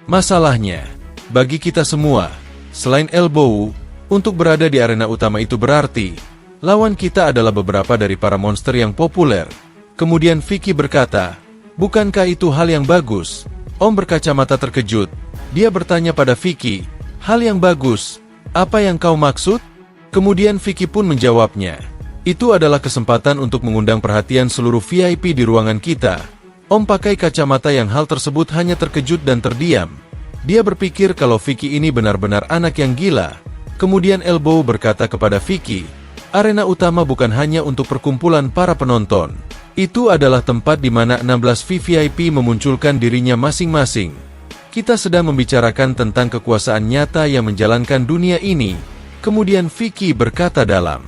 masalahnya, bagi kita semua, selain Elbow, untuk berada di arena utama itu berarti, lawan kita adalah beberapa dari para monster yang populer. Kemudian Vicky berkata, bukankah itu hal yang bagus? Om berkacamata terkejut. Dia bertanya pada Vicky, hal yang bagus, apa yang kau maksud? Kemudian Vicky pun menjawabnya, itu adalah kesempatan untuk mengundang perhatian seluruh VIP di ruangan kita. Om pakai kacamata yang hal tersebut hanya terkejut dan terdiam. Dia berpikir kalau Vicky ini benar-benar anak yang gila. Kemudian Elbow berkata kepada Vicky, arena utama bukan hanya untuk perkumpulan para penonton. Itu adalah tempat di mana 16 VVIP memunculkan dirinya masing-masing. Kita sedang membicarakan tentang kekuasaan nyata yang menjalankan dunia ini. Kemudian Vicky berkata dalam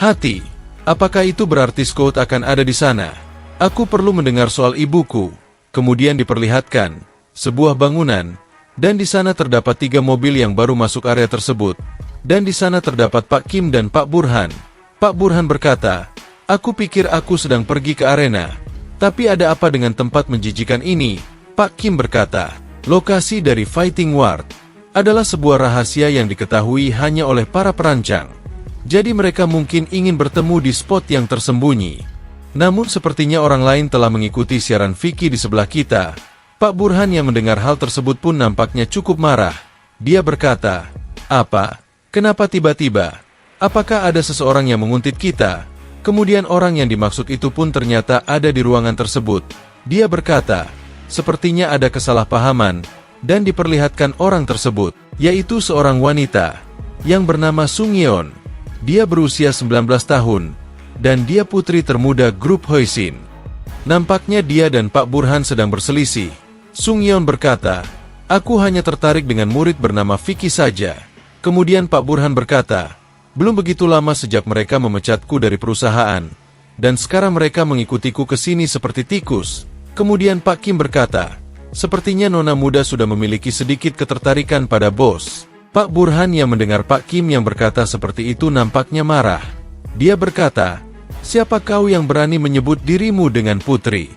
hati, apakah itu berarti Scott akan ada di sana? Aku perlu mendengar soal ibuku. Kemudian diperlihatkan sebuah bangunan, dan di sana terdapat 3 mobil yang baru masuk area tersebut. Dan di sana terdapat Pak Kim dan Pak Burhan. Pak Burhan berkata, aku pikir aku sedang pergi ke arena. Tapi ada apa dengan tempat menjijikan ini? Pak Kim berkata, lokasi dari Fighting Ward adalah sebuah rahasia yang diketahui hanya oleh para perancang. Jadi mereka mungkin ingin bertemu di spot yang tersembunyi. Namun sepertinya orang lain telah mengikuti siaran Vicky di sebelah kita. Pak Burhan yang mendengar hal tersebut pun nampaknya cukup marah. Dia berkata, apa? Kenapa tiba-tiba? Apakah ada seseorang yang menguntit kita? Kemudian orang yang dimaksud itu pun ternyata ada di ruangan tersebut. Dia berkata, sepertinya ada kesalahpahaman, dan diperlihatkan orang tersebut, yaitu seorang wanita, yang bernama Sung Yeon. Dia berusia 19 tahun, dan dia putri termuda grup Hoisin. Nampaknya dia dan Pak Burhan sedang berselisih. Sung Yeon berkata, aku hanya tertarik dengan murid bernama Vicky saja. Kemudian Pak Burhan berkata, belum begitu lama sejak mereka memecatku dari perusahaan, dan sekarang mereka mengikutiku ke sini seperti tikus. Kemudian Pak Kim berkata, sepertinya nona muda sudah memiliki sedikit ketertarikan pada bos. Pak Burhan yang mendengar Pak Kim yang berkata seperti itu nampaknya marah. Dia berkata, "Siapa kau yang berani menyebut dirimu dengan putri?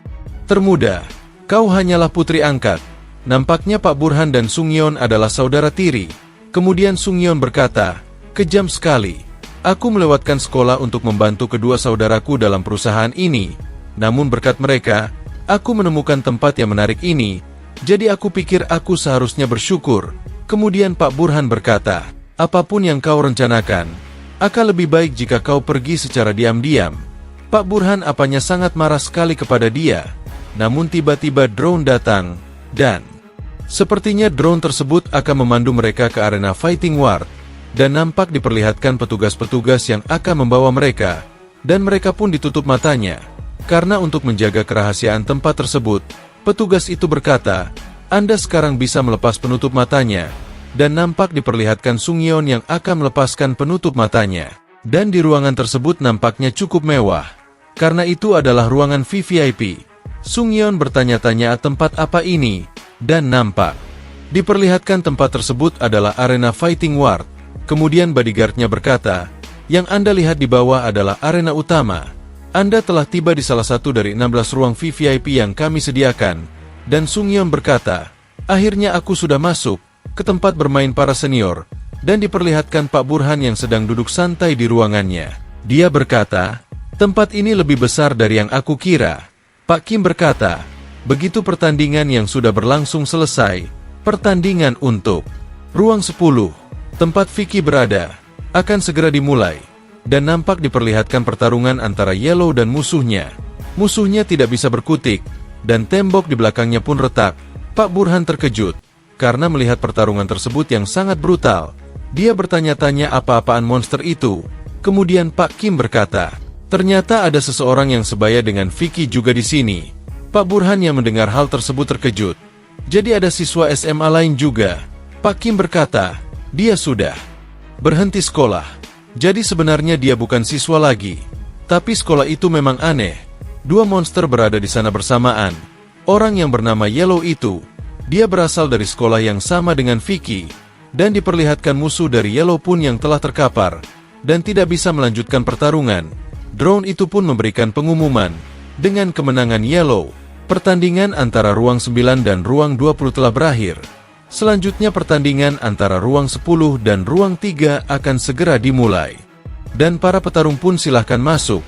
Termuda, kau hanyalah putri angkat." Nampaknya Pak Burhan dan Sung Yeon adalah saudara tiri. Kemudian Sung Yeon berkata, "Kejam sekali. Aku melewatkan sekolah untuk membantu kedua saudaraku dalam perusahaan ini. Namun berkat mereka, aku menemukan tempat yang menarik ini. Jadi aku pikir aku seharusnya bersyukur." Kemudian Pak Burhan berkata, "Apapun yang kau rencanakan, akan lebih baik jika kau pergi secara diam-diam." Pak Burhan apanya sangat marah sekali kepada dia. Namun tiba-tiba drone datang, dan sepertinya drone tersebut akan memandu mereka ke arena Fighting Ward, dan nampak diperlihatkan petugas-petugas yang akan membawa mereka, dan mereka pun ditutup matanya. Karena untuk menjaga kerahasiaan tempat tersebut, petugas itu berkata, "Anda sekarang bisa melepas penutup matanya," dan nampak diperlihatkan Sung Yeon yang akan melepaskan penutup matanya. Dan di ruangan tersebut nampaknya cukup mewah. Karena itu adalah ruangan VVIP. Sung Yeon bertanya-tanya tempat apa ini, dan nampak diperlihatkan tempat tersebut adalah arena Fighting Ward. Kemudian bodyguardnya berkata, "Yang Anda lihat di bawah adalah arena utama. Anda telah tiba di salah satu dari 16 ruang VVIP yang kami sediakan." Dan Sung Yeon berkata, "Akhirnya aku sudah masuk ke tempat bermain para senior," dan diperlihatkan Pak Burhan yang sedang duduk santai di ruangannya. Dia berkata, "Tempat ini lebih besar dari yang aku kira." Pak Kim berkata, "Begitu pertandingan yang sudah berlangsung selesai, pertandingan untuk ruang 10, tempat Vicky berada, akan segera dimulai." Dan nampak diperlihatkan pertarungan antara Yellow dan musuhnya. Musuhnya tidak bisa berkutik, dan tembok di belakangnya pun retak. Pak Burhan terkejut, karena melihat pertarungan tersebut yang sangat brutal. Dia bertanya-tanya apa-apaan monster itu. Kemudian Pak Kim berkata, "Ternyata ada seseorang yang sebaya dengan Vicky juga di sini." Pak Burhan yang mendengar hal tersebut terkejut. Jadi ada siswa SMA lain juga. Pak Kim berkata, "Dia sudah berhenti sekolah. Jadi sebenarnya dia bukan siswa lagi." Tapi sekolah itu memang aneh. Dua monster berada di sana bersamaan. Orang yang bernama Yellow itu, dia berasal dari sekolah yang sama dengan Vicky, dan diperlihatkan musuh dari Yellow pun yang telah terkapar, dan tidak bisa melanjutkan pertarungan. Drone itu pun memberikan pengumuman, dengan kemenangan Yellow, pertandingan antara ruang 9 dan ruang 20 telah berakhir. Selanjutnya pertandingan antara ruang 10 dan ruang 3 akan segera dimulai. Dan para petarung pun silahkan masuk.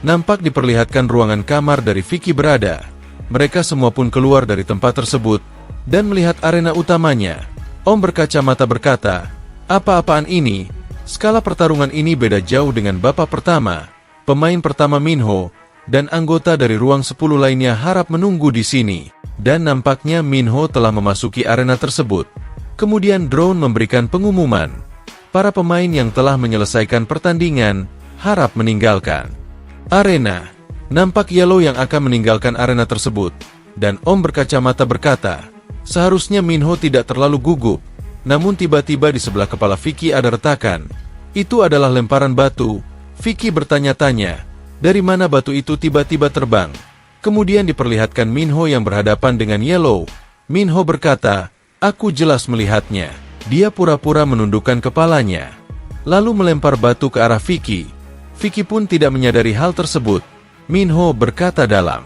Nampak diperlihatkan ruangan kamar dari Vicky berada. Mereka semua pun keluar dari tempat tersebut, dan melihat arena utamanya. Om berkacamata berkata, "Apa-apaan ini? Skala pertarungan ini beda jauh dengan babak pertama." Pemain pertama Minho, dan anggota dari ruang 10 lainnya harap menunggu di sini. Dan nampaknya Minho telah memasuki arena tersebut. Kemudian drone memberikan pengumuman. Para pemain yang telah menyelesaikan pertandingan, harap meninggalkan arena. Nampak Yellow yang akan meninggalkan arena tersebut. Dan Om berkacamata berkata, "Seharusnya Minho tidak terlalu gugup." Namun tiba-tiba di sebelah kepala Vicky ada retakan. Itu adalah lemparan batu. Vicky bertanya-tanya, dari mana batu itu tiba-tiba terbang. Kemudian diperlihatkan Minho yang berhadapan dengan Yellow. Minho berkata, "Aku jelas melihatnya." Dia pura-pura menundukkan kepalanya, lalu melempar batu ke arah Vicky. Vicky pun tidak menyadari hal tersebut. Minho berkata dalam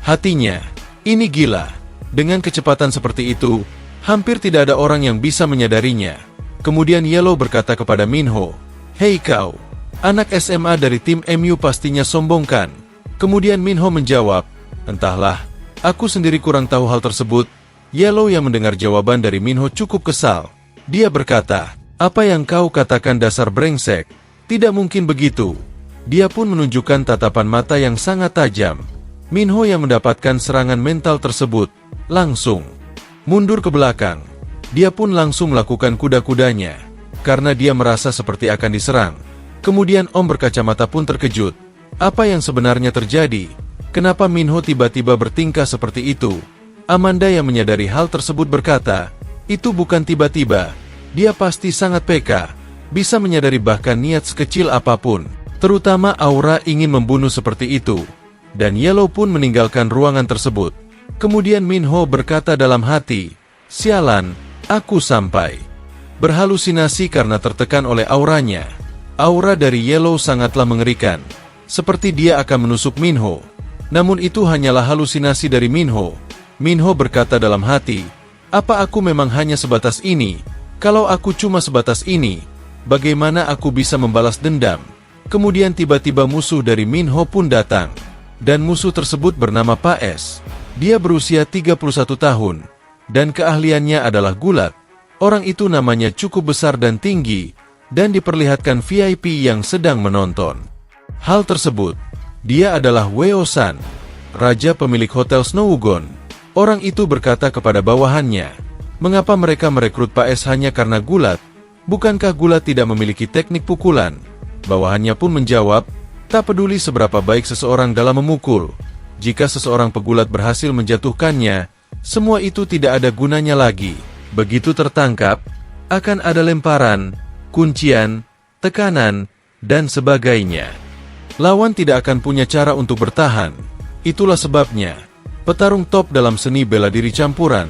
hatinya, "Ini gila. Dengan kecepatan seperti itu, hampir tidak ada orang yang bisa menyadarinya." Kemudian Yellow berkata kepada Minho, "Hei kau, anak SMA dari tim MU pastinya sombong kan?" Kemudian Minho menjawab, "Entahlah, aku sendiri kurang tahu hal tersebut." Yellow yang mendengar jawaban dari Minho cukup kesal. Dia berkata, "Apa yang kau katakan dasar brengsek? Tidak mungkin begitu." Dia pun menunjukkan tatapan mata yang sangat tajam. Minho yang mendapatkan serangan mental tersebut, langsung mundur ke belakang. Dia pun langsung melakukan kuda-kudanya, karena dia merasa seperti akan diserang. Kemudian Om berkacamata pun terkejut. Apa yang sebenarnya terjadi? Kenapa Minho tiba-tiba bertingkah seperti itu? Amanda yang menyadari hal tersebut berkata, "Itu bukan tiba-tiba. Dia pasti sangat peka, bisa menyadari bahkan niat sekecil apapun. Terutama aura ingin membunuh seperti itu." Dan Yellow pun meninggalkan ruangan tersebut. Kemudian Minho berkata dalam hati, "Sialan, aku sampai berhalusinasi karena tertekan oleh auranya. Aura dari Yellow sangatlah mengerikan, seperti dia akan menusuk Minho. Namun itu hanyalah halusinasi dari Minho. Minho berkata dalam hati, apa aku memang hanya sebatas ini? Kalau aku cuma sebatas ini, bagaimana aku bisa membalas dendam? Kemudian tiba-tiba musuh dari Minho pun datang. Dan musuh tersebut bernama Paes. Dia berusia 31 tahun, dan keahliannya adalah gulat. Orang itu namanya cukup besar dan tinggi, dan diperlihatkan VIP yang sedang menonton. Hal tersebut, dia adalah Weo-san, raja pemilik Hotel Snowgon. Orang itu berkata kepada bawahannya, mengapa mereka merekrut Paes hanya karena gulat? Bukankah gulat tidak memiliki teknik pukulan? Bawahannya pun menjawab, tak peduli seberapa baik seseorang dalam memukul, jika seseorang pegulat berhasil menjatuhkannya, semua itu tidak ada gunanya lagi. Begitu tertangkap, akan ada lemparan, kuncian, tekanan, dan sebagainya. Lawan tidak akan punya cara untuk bertahan. Itulah sebabnya, petarung top dalam seni bela diri campuran,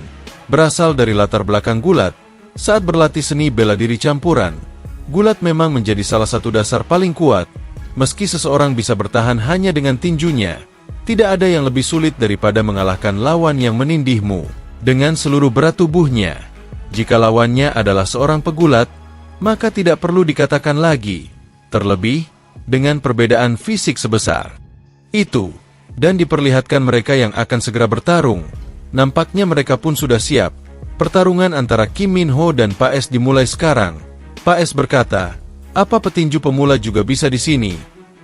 berasal dari latar belakang gulat. Saat berlatih seni bela diri campuran, gulat memang menjadi salah satu dasar paling kuat. Meski seseorang bisa bertahan hanya dengan tinjunya, tidak ada yang lebih sulit daripada mengalahkan lawan yang menindihmu dengan seluruh berat tubuhnya. Jika lawannya adalah seorang pegulat, maka tidak perlu dikatakan lagi, terlebih dengan perbedaan fisik sebesar itu, dan diperlihatkan mereka yang akan segera bertarung. Nampaknya mereka pun sudah siap. Pertarungan antara Kim Minho dan Paes dimulai sekarang. Paes berkata, apa petinju pemula juga bisa di sini?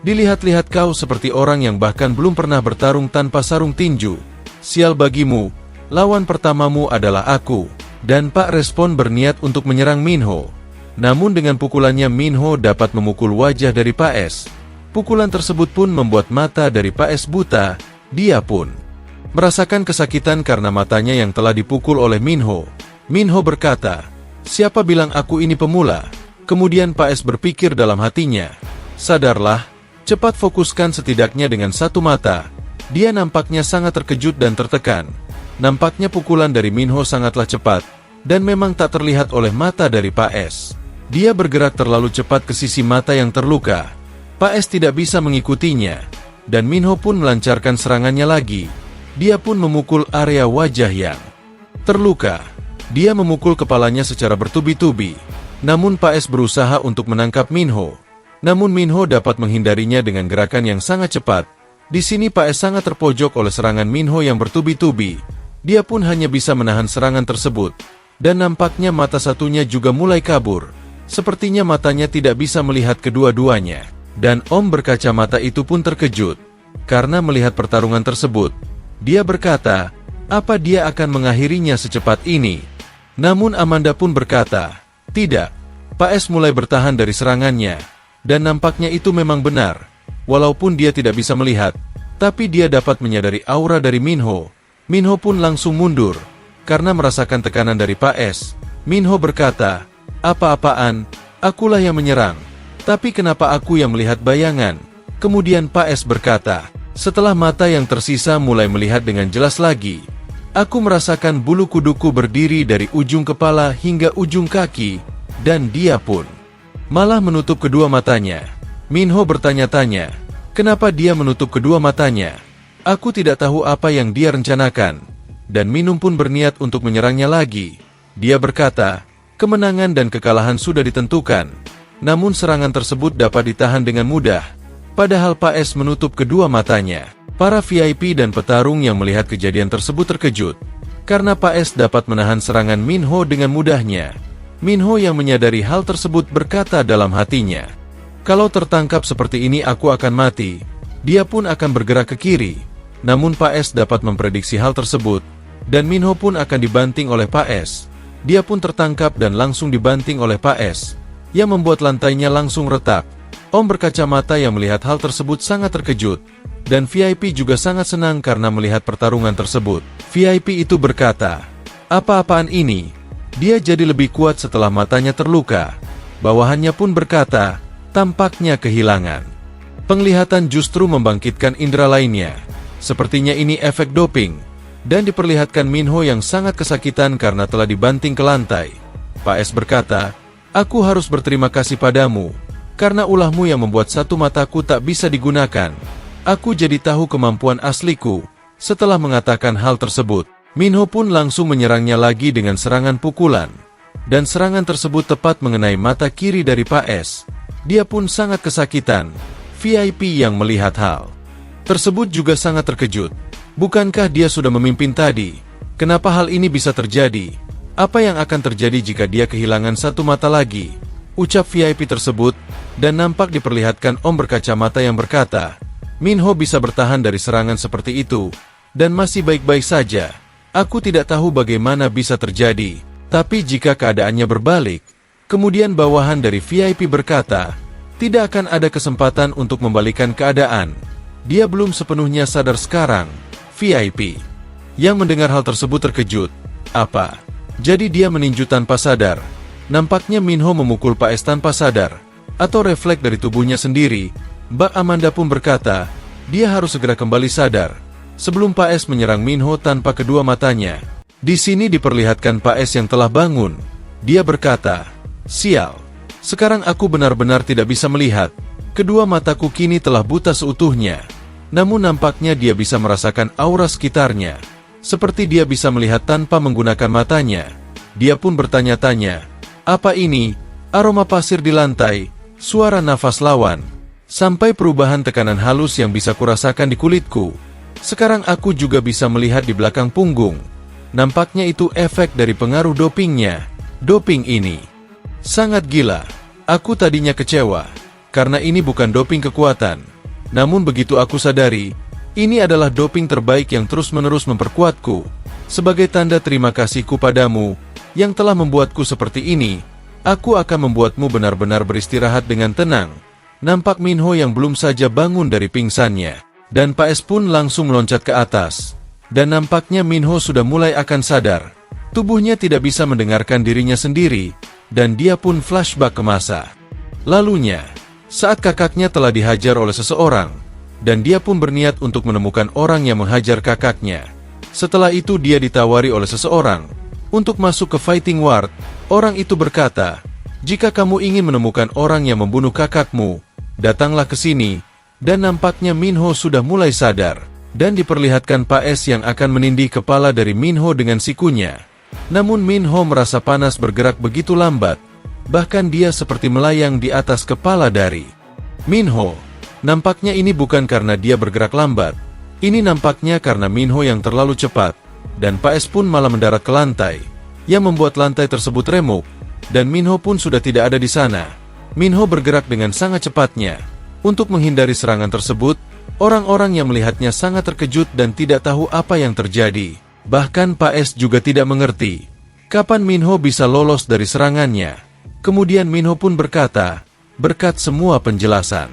Dilihat-lihat kau seperti orang yang bahkan belum pernah bertarung tanpa sarung tinju. Sial bagimu, lawan pertamamu adalah aku. Dan Pak respon berniat untuk menyerang Minho. Namun dengan pukulannya Minho dapat memukul wajah dari Paes. Pukulan tersebut pun membuat mata dari Paes buta. Dia pun merasakan kesakitan karena matanya yang telah dipukul oleh Minho. Minho berkata, siapa bilang aku ini pemula? Kemudian Paes berpikir dalam hatinya, sadarlah, cepat fokuskan setidaknya dengan satu mata. Dia nampaknya sangat terkejut dan tertekan. Nampaknya pukulan dari Minho sangatlah cepat, dan memang tak terlihat oleh mata dari Paes. Dia bergerak terlalu cepat ke sisi mata yang terluka. Paes tidak bisa mengikutinya, dan Minho pun melancarkan serangannya lagi. Dia pun memukul area wajah yang terluka. Dia memukul kepalanya secara bertubi-tubi. Namun Paes berusaha untuk menangkap Minho. Namun Minho dapat menghindarinya dengan gerakan yang sangat cepat. Di sini Paes sangat terpojok oleh serangan Minho yang bertubi-tubi. Dia pun hanya bisa menahan serangan tersebut. Dan nampaknya mata satunya juga mulai kabur. Sepertinya matanya tidak bisa melihat kedua-duanya. Dan Om berkacamata itu pun terkejut. Karena melihat pertarungan tersebut. Dia berkata, apa dia akan mengakhirinya secepat ini? Namun Amanda pun berkata, tidak, Paes mulai bertahan dari serangannya, dan nampaknya itu memang benar. Walaupun dia tidak bisa melihat, tapi dia dapat menyadari aura dari Minho. Minho pun langsung mundur, karena merasakan tekanan dari Paes. Minho berkata, apa-apaan, akulah yang menyerang. Tapi kenapa aku yang melihat bayangan? Kemudian Paes berkata, setelah mata yang tersisa mulai melihat dengan jelas lagi, aku merasakan bulu kuduku berdiri dari ujung kepala hingga ujung kaki, dan dia pun malah menutup kedua matanya. Minho bertanya-tanya, kenapa dia menutup kedua matanya? Aku tidak tahu apa yang dia rencanakan. Dan Minho pun berniat untuk menyerangnya lagi. Dia berkata, kemenangan dan kekalahan sudah ditentukan. Namun serangan tersebut dapat ditahan dengan mudah. Padahal Paes menutup kedua matanya. Para VIP dan petarung yang melihat kejadian tersebut terkejut, karena Paes dapat menahan serangan Minho dengan mudahnya. Minho yang menyadari hal tersebut berkata dalam hatinya, kalau tertangkap seperti ini aku akan mati. Dia pun akan bergerak ke kiri. Namun Paes dapat memprediksi hal tersebut, dan Minho pun akan dibanting oleh Paes. Dia pun tertangkap dan langsung dibanting oleh Paes, yang membuat lantainya langsung retak. Om berkacamata yang melihat hal tersebut sangat terkejut, dan VIP juga sangat senang karena melihat pertarungan tersebut. VIP itu berkata, apa-apaan ini? Dia jadi lebih kuat setelah matanya terluka. Bawahannya pun berkata, tampaknya kehilangan penglihatan justru membangkitkan indera lainnya. Sepertinya ini efek doping. Dan diperlihatkan Minho yang sangat kesakitan karena telah dibanting ke lantai. Pak S berkata, "Aku harus berterima kasih padamu, karena ulahmu yang membuat satu mataku tak bisa digunakan. Aku jadi tahu kemampuan asliku." Setelah mengatakan hal tersebut, Minho pun langsung menyerangnya lagi dengan serangan pukulan. Dan serangan tersebut tepat mengenai mata kiri dari Pak S. Dia pun sangat kesakitan. VIP yang melihat hal tersebut juga sangat terkejut. Bukankah dia sudah memimpin tadi? Kenapa hal ini bisa terjadi? Apa yang akan terjadi jika dia kehilangan satu mata lagi? Ucap VIP tersebut, dan nampak diperlihatkan om berkacamata yang berkata, "Minho bisa bertahan dari serangan seperti itu, dan masih baik-baik saja. Aku tidak tahu bagaimana bisa terjadi, tapi jika keadaannya berbalik." Kemudian bawahan dari VIP berkata, "Tidak akan ada kesempatan untuk membalikan keadaan. Dia belum sepenuhnya sadar sekarang." VIP yang mendengar hal tersebut terkejut. Apa? Jadi dia meninju tanpa sadar? Nampaknya Minho memukul Pak S tanpa sadar, atau refleks dari tubuhnya sendiri. Mbak Amanda pun berkata, dia harus segera kembali sadar, sebelum Pak S menyerang Minho tanpa kedua matanya. Di sini diperlihatkan Pak S yang telah bangun. Dia berkata, "Sial, sekarang aku benar-benar tidak bisa melihat. Kedua mataku kini telah buta seutuhnya." Namun nampaknya dia bisa merasakan aura sekitarnya, seperti dia bisa melihat tanpa menggunakan matanya. Dia pun bertanya-tanya, "Apa ini?" Aroma pasir di lantai, suara nafas lawan, sampai perubahan tekanan halus yang bisa kurasakan di kulitku. Sekarang aku juga bisa melihat di belakang punggung. Nampaknya itu efek dari pengaruh dopingnya. Doping ini sangat gila. Aku tadinya kecewa, karena ini bukan doping kekuatan. Namun begitu aku sadari, ini adalah doping terbaik yang terus-menerus memperkuatku. Sebagai tanda terima kasihku padamu, yang telah membuatku seperti ini, aku akan membuatmu benar-benar beristirahat dengan tenang. Nampak Minho yang belum saja bangun dari pingsannya, dan Pak S pun langsung meloncat ke atas. Dan nampaknya Minho sudah mulai akan sadar. Tubuhnya tidak bisa mendengarkan dirinya sendiri, dan dia pun flashback ke masa lalunya, saat kakaknya telah dihajar oleh seseorang, dan dia pun berniat untuk menemukan orang yang menghajar kakaknya. Setelah itu dia ditawari oleh seseorang untuk masuk ke Fighting Ward. Orang itu berkata, "Jika kamu ingin menemukan orang yang membunuh kakakmu, datanglah ke sini." Dan nampaknya Minho sudah mulai sadar, dan diperlihatkan Pak S yang akan menindih kepala dari Minho dengan sikunya. Namun Minho merasa panas bergerak begitu lambat, bahkan dia seperti melayang di atas kepala dari Minho. Nampaknya ini bukan karena dia bergerak lambat, ini nampaknya karena Minho yang terlalu cepat, dan Pak S pun malah mendarat ke lantai, yang membuat lantai tersebut remuk, dan Minho pun sudah tidak ada di sana. Minho bergerak dengan sangat cepatnya. Untuk menghindari serangan tersebut, orang-orang yang melihatnya sangat terkejut dan tidak tahu apa yang terjadi. Bahkan Pak S juga tidak mengerti kapan Minho bisa lolos dari serangannya. Kemudian Minho pun berkata, "Berkat semua penjelasan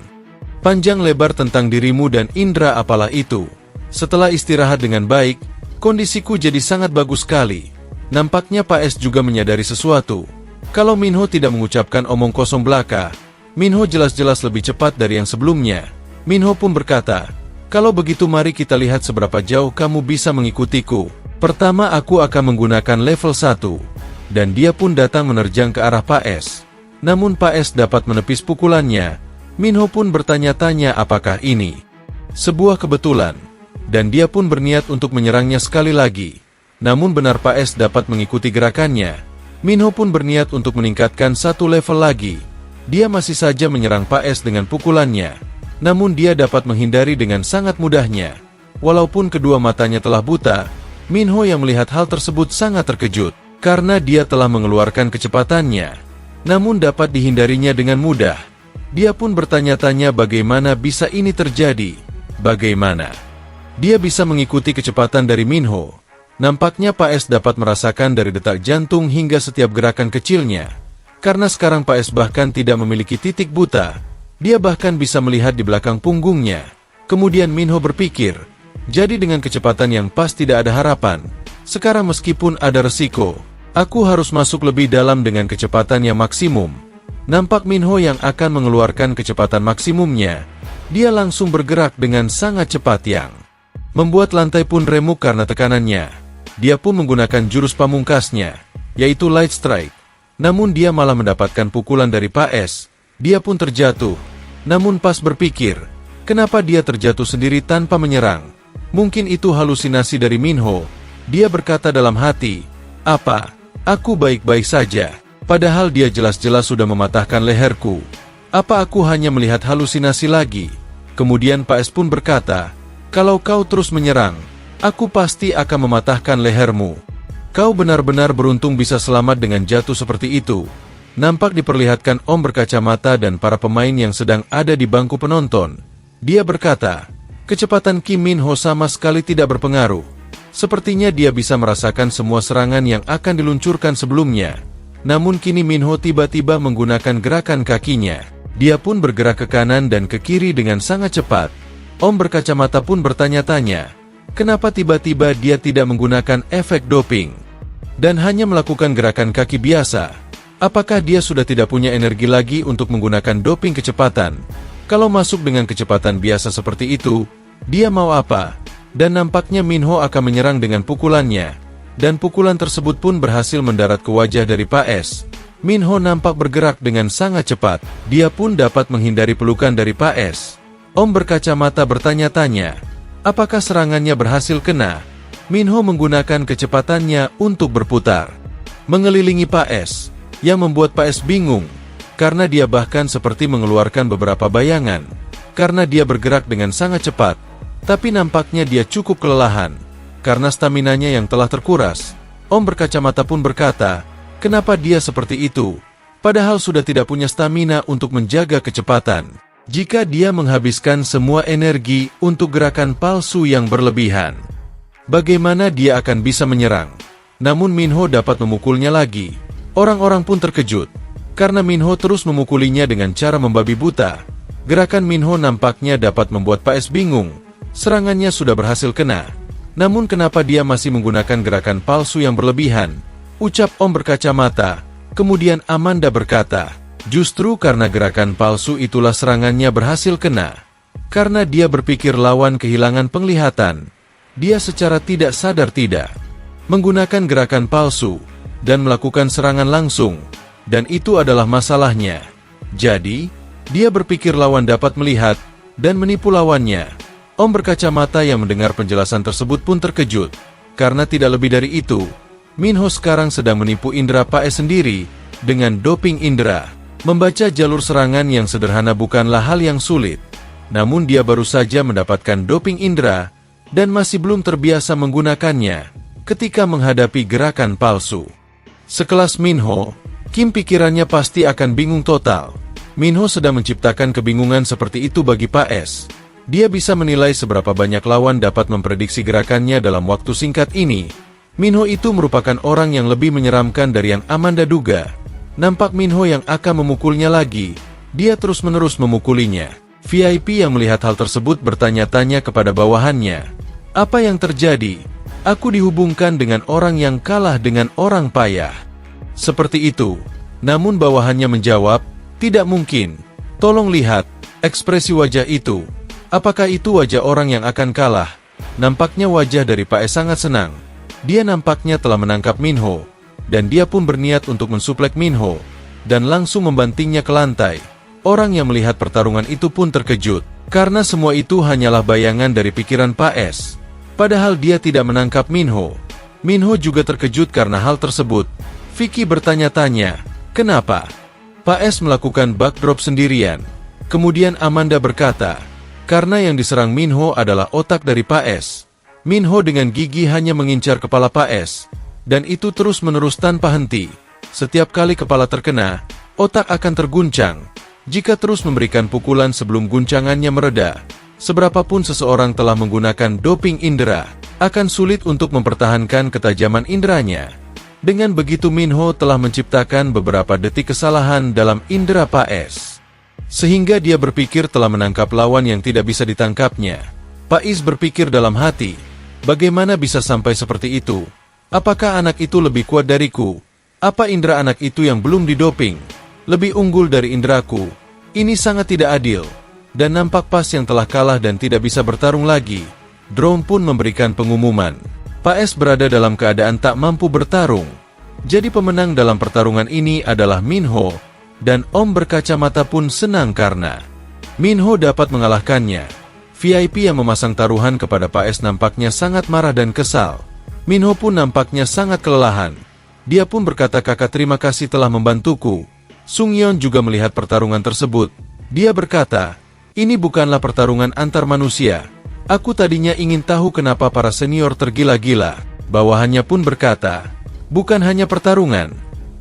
panjang lebar tentang dirimu dan indera apalah itu, setelah istirahat dengan baik, kondisiku jadi sangat bagus sekali." Nampaknya Pak S juga menyadari sesuatu. Kalau Minho tidak mengucapkan omong kosong belaka, Minho jelas-jelas lebih cepat dari yang sebelumnya. Minho pun berkata, "Kalau begitu mari kita lihat seberapa jauh kamu bisa mengikutiku. Pertama aku akan menggunakan level 1. Dan dia pun datang menerjang ke arah Pak S. Namun Pak S dapat menepis pukulannya. Minho pun bertanya-tanya apakah ini sebuah kebetulan. Dan dia pun berniat untuk menyerangnya sekali lagi. Namun benar Pak S dapat mengikuti gerakannya. Minho pun berniat untuk meningkatkan satu level lagi. Dia masih saja menyerang Pak S dengan pukulannya. Namun dia dapat menghindari dengan sangat mudahnya. Walaupun kedua matanya telah buta, Minho yang melihat hal tersebut sangat terkejut, karena dia telah mengeluarkan kecepatannya. Namun dapat dihindarinya dengan mudah. Dia pun bertanya-tanya bagaimana bisa ini terjadi. Bagaimana dia bisa mengikuti kecepatan dari Minho. Nampaknya Pak S dapat merasakan dari detak jantung hingga setiap gerakan kecilnya. Karena sekarang Pak S bahkan tidak memiliki titik buta. Dia bahkan bisa melihat di belakang punggungnya. Kemudian Minho berpikir, jadi dengan kecepatan yang pas tidak ada harapan. Sekarang meskipun ada resiko, aku harus masuk lebih dalam dengan kecepatan yang maksimum. Nampak Minho yang akan mengeluarkan kecepatan maksimumnya. Dia langsung bergerak dengan sangat cepat yang membuat lantai pun remuk karena tekanannya. Dia pun menggunakan jurus pamungkasnya, yaitu Light Strike. Namun dia malah mendapatkan pukulan dari Pak S. Dia pun terjatuh. Namun pas berpikir, kenapa dia terjatuh sendiri tanpa menyerang? Mungkin itu halusinasi dari Minho. Dia berkata dalam hati, "Apa? Aku baik-baik saja. Padahal dia jelas-jelas sudah mematahkan leherku. Apa aku hanya melihat halusinasi lagi?" Kemudian Pak S pun berkata, "Kalau kau terus menyerang, aku pasti akan mematahkan lehermu. Kau benar-benar beruntung bisa selamat dengan jatuh seperti itu." Nampak diperlihatkan Om berkacamata dan para pemain yang sedang ada di bangku penonton. Dia berkata, kecepatan Kim Minho sama sekali tidak berpengaruh. Sepertinya dia bisa merasakan semua serangan yang akan diluncurkan sebelumnya. Namun kini Minho tiba-tiba menggunakan gerakan kakinya. Dia pun bergerak ke kanan dan ke kiri dengan sangat cepat. Om berkacamata pun bertanya-tanya, kenapa tiba-tiba dia tidak menggunakan efek doping dan hanya melakukan gerakan kaki biasa? Apakah dia sudah tidak punya energi lagi untuk menggunakan doping kecepatan? Kalau masuk dengan kecepatan biasa seperti itu, dia mau apa? Dan nampaknya Minho akan menyerang dengan pukulannya. Dan pukulan tersebut pun berhasil mendarat ke wajah dari Pak S. Minho nampak bergerak dengan sangat cepat. Dia pun dapat menghindari pelukan dari Pak S. Om berkacamata bertanya-tanya, apakah serangannya berhasil kena? Minho menggunakan kecepatannya untuk berputar mengelilingi Pak S, yang membuat Pak S bingung, karena dia bahkan seperti mengeluarkan beberapa bayangan, karena dia bergerak dengan sangat cepat, tapi nampaknya dia cukup kelelahan, karena staminanya yang telah terkuras. Om berkacamata pun berkata, kenapa dia seperti itu, padahal sudah tidak punya stamina untuk menjaga kecepatan, jika dia menghabiskan semua energi untuk gerakan palsu yang berlebihan. Bagaimana dia akan bisa menyerang? Namun Minho dapat memukulnya lagi. Orang-orang pun terkejut, karena Minho terus memukulinya dengan cara membabi buta. Gerakan Minho nampaknya dapat membuat Pak S bingung. Serangannya sudah berhasil kena. Namun kenapa dia masih menggunakan gerakan palsu yang berlebihan? Ucap Om berkacamata. Kemudian Amanda berkata, justru karena gerakan palsu itulah serangannya berhasil kena. Karena dia berpikir lawan kehilangan penglihatan. Dia secara tidak sadar menggunakan gerakan palsu dan melakukan serangan langsung, dan itu adalah masalahnya. Jadi, dia berpikir lawan dapat melihat dan menipu lawannya. Om berkacamata yang mendengar penjelasan tersebut pun terkejut, karena tidak lebih dari itu, Minho sekarang sedang menipu indera Pak S sendiri dengan doping indera. Membaca jalur serangan yang sederhana bukanlah hal yang sulit, namun dia baru saja mendapatkan doping indera dan masih belum terbiasa menggunakannya ketika menghadapi gerakan palsu. Sekelas Minho, Kim pikirannya pasti akan bingung total. Minho sedang menciptakan kebingungan seperti itu bagi Pak S. Dia bisa menilai seberapa banyak lawan dapat memprediksi gerakannya dalam waktu singkat ini. Minho itu merupakan orang yang lebih menyeramkan dari yang Amanda duga. Nampak Minho yang akan memukulnya lagi. Dia terus-menerus memukulinya. VIP yang melihat hal tersebut bertanya-tanya kepada bawahannya. Apa yang terjadi? Aku dihubungkan dengan orang yang kalah dengan orang payah. Seperti itu. Namun bawahannya menjawab, tidak mungkin. Tolong lihat, ekspresi wajah itu. Apakah itu wajah orang yang akan kalah? Nampaknya wajah dari Pak S sangat senang. Dia nampaknya telah menangkap Minho. Dan dia pun berniat untuk mensuplek Minho. Dan langsung membantingnya ke lantai. Orang yang melihat pertarungan itu pun terkejut. Karena semua itu hanyalah bayangan dari pikiran Pak S. Padahal dia tidak menangkap Minho. Minho juga terkejut karena hal tersebut. Vicky bertanya-tanya, kenapa? Pak S melakukan backdrop sendirian. Kemudian Amanda berkata, karena yang diserang Minho adalah otak dari Pak S. Minho dengan gigi hanya mengincar kepala Pak S. Dan itu terus-menerus tanpa henti. Setiap kali kepala terkena, otak akan terguncang. Jika terus memberikan pukulan sebelum guncangannya mereda, seberapapun seseorang telah menggunakan doping indera, akan sulit untuk mempertahankan ketajaman inderanya. Dengan begitu Minho telah menciptakan beberapa detik kesalahan dalam indera Pak S. Sehingga dia berpikir telah menangkap lawan yang tidak bisa ditangkapnya. Pak S berpikir dalam hati, bagaimana bisa sampai seperti itu? Apakah anak itu lebih kuat dariku? Apa indera anak itu yang belum didoping lebih unggul dari inderaku? Ini sangat tidak adil. Dan nampak Pas yang telah kalah dan tidak bisa bertarung lagi. Drone pun memberikan pengumuman. Pak S berada dalam keadaan tak mampu bertarung. Jadi pemenang dalam pertarungan ini adalah Minho, dan Om berkacamata pun senang karena Minho dapat mengalahkannya. VIP yang memasang taruhan kepada Pak S nampaknya sangat marah dan kesal. Minho pun nampaknya sangat kelelahan. Dia pun berkata, "Kakak, terima kasih telah membantuku." Sung Yeon juga melihat pertarungan tersebut. Dia berkata, "Ini bukanlah pertarungan antar manusia. Aku tadinya ingin tahu kenapa para senior tergila-gila." Bawahannya pun berkata, "Bukan hanya pertarungan.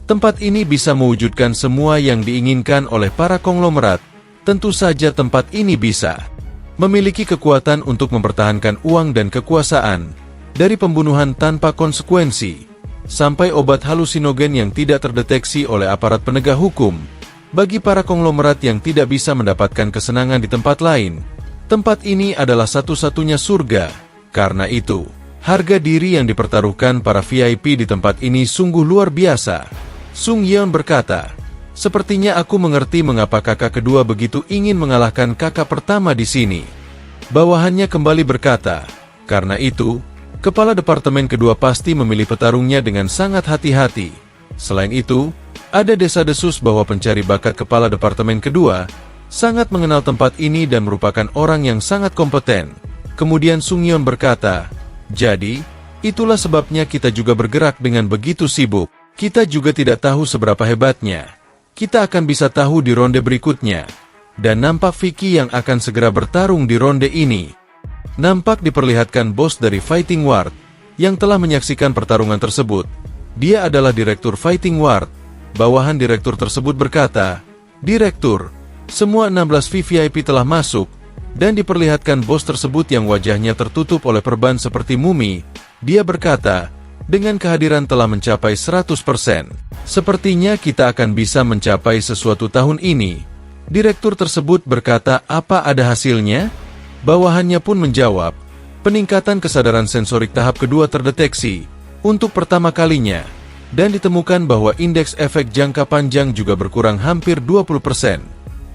Tempat ini bisa mewujudkan semua yang diinginkan oleh para konglomerat. Tentu saja tempat ini bisa memiliki kekuatan untuk mempertahankan uang dan kekuasaan, dari pembunuhan tanpa konsekuensi sampai obat halusinogen yang tidak terdeteksi oleh aparat penegak hukum. Bagi para konglomerat yang tidak bisa mendapatkan kesenangan di tempat lain, tempat ini adalah satu-satunya surga. Karena itu, harga diri yang dipertaruhkan para VIP di tempat ini sungguh luar biasa." Sung Yeon berkata, "Sepertinya aku mengerti mengapa kakak kedua begitu ingin mengalahkan kakak pertama di sini." Bawahannya kembali berkata, "Karena itu, kepala departemen kedua pasti memilih petarungnya dengan sangat hati-hati. Selain itu, ada desa-desus bahwa pencari bakat kepala departemen kedua sangat mengenal tempat ini dan merupakan orang yang sangat kompeten." Kemudian Sung Yeon berkata, "Jadi, itulah sebabnya kita juga bergerak dengan begitu sibuk. Kita juga tidak tahu seberapa hebatnya. Kita akan bisa tahu di ronde berikutnya. Dan nampak Vicky yang akan segera bertarung di ronde ini." Nampak diperlihatkan bos dari Fighting World yang telah menyaksikan pertarungan tersebut. Dia adalah Direktur Fighting World. Bawahan direktur tersebut berkata, "Direktur, semua 16 VVIP telah masuk," dan diperlihatkan bos tersebut yang wajahnya tertutup oleh perban seperti mumi. Dia berkata, "Dengan kehadiran telah mencapai 100%. Sepertinya kita akan bisa mencapai sesuatu tahun ini." Direktur tersebut berkata, "Apa ada hasilnya?" Bawahannya pun menjawab, "Peningkatan kesadaran sensorik tahap kedua terdeteksi untuk pertama kalinya, dan ditemukan bahwa indeks efek jangka panjang juga berkurang hampir 20%.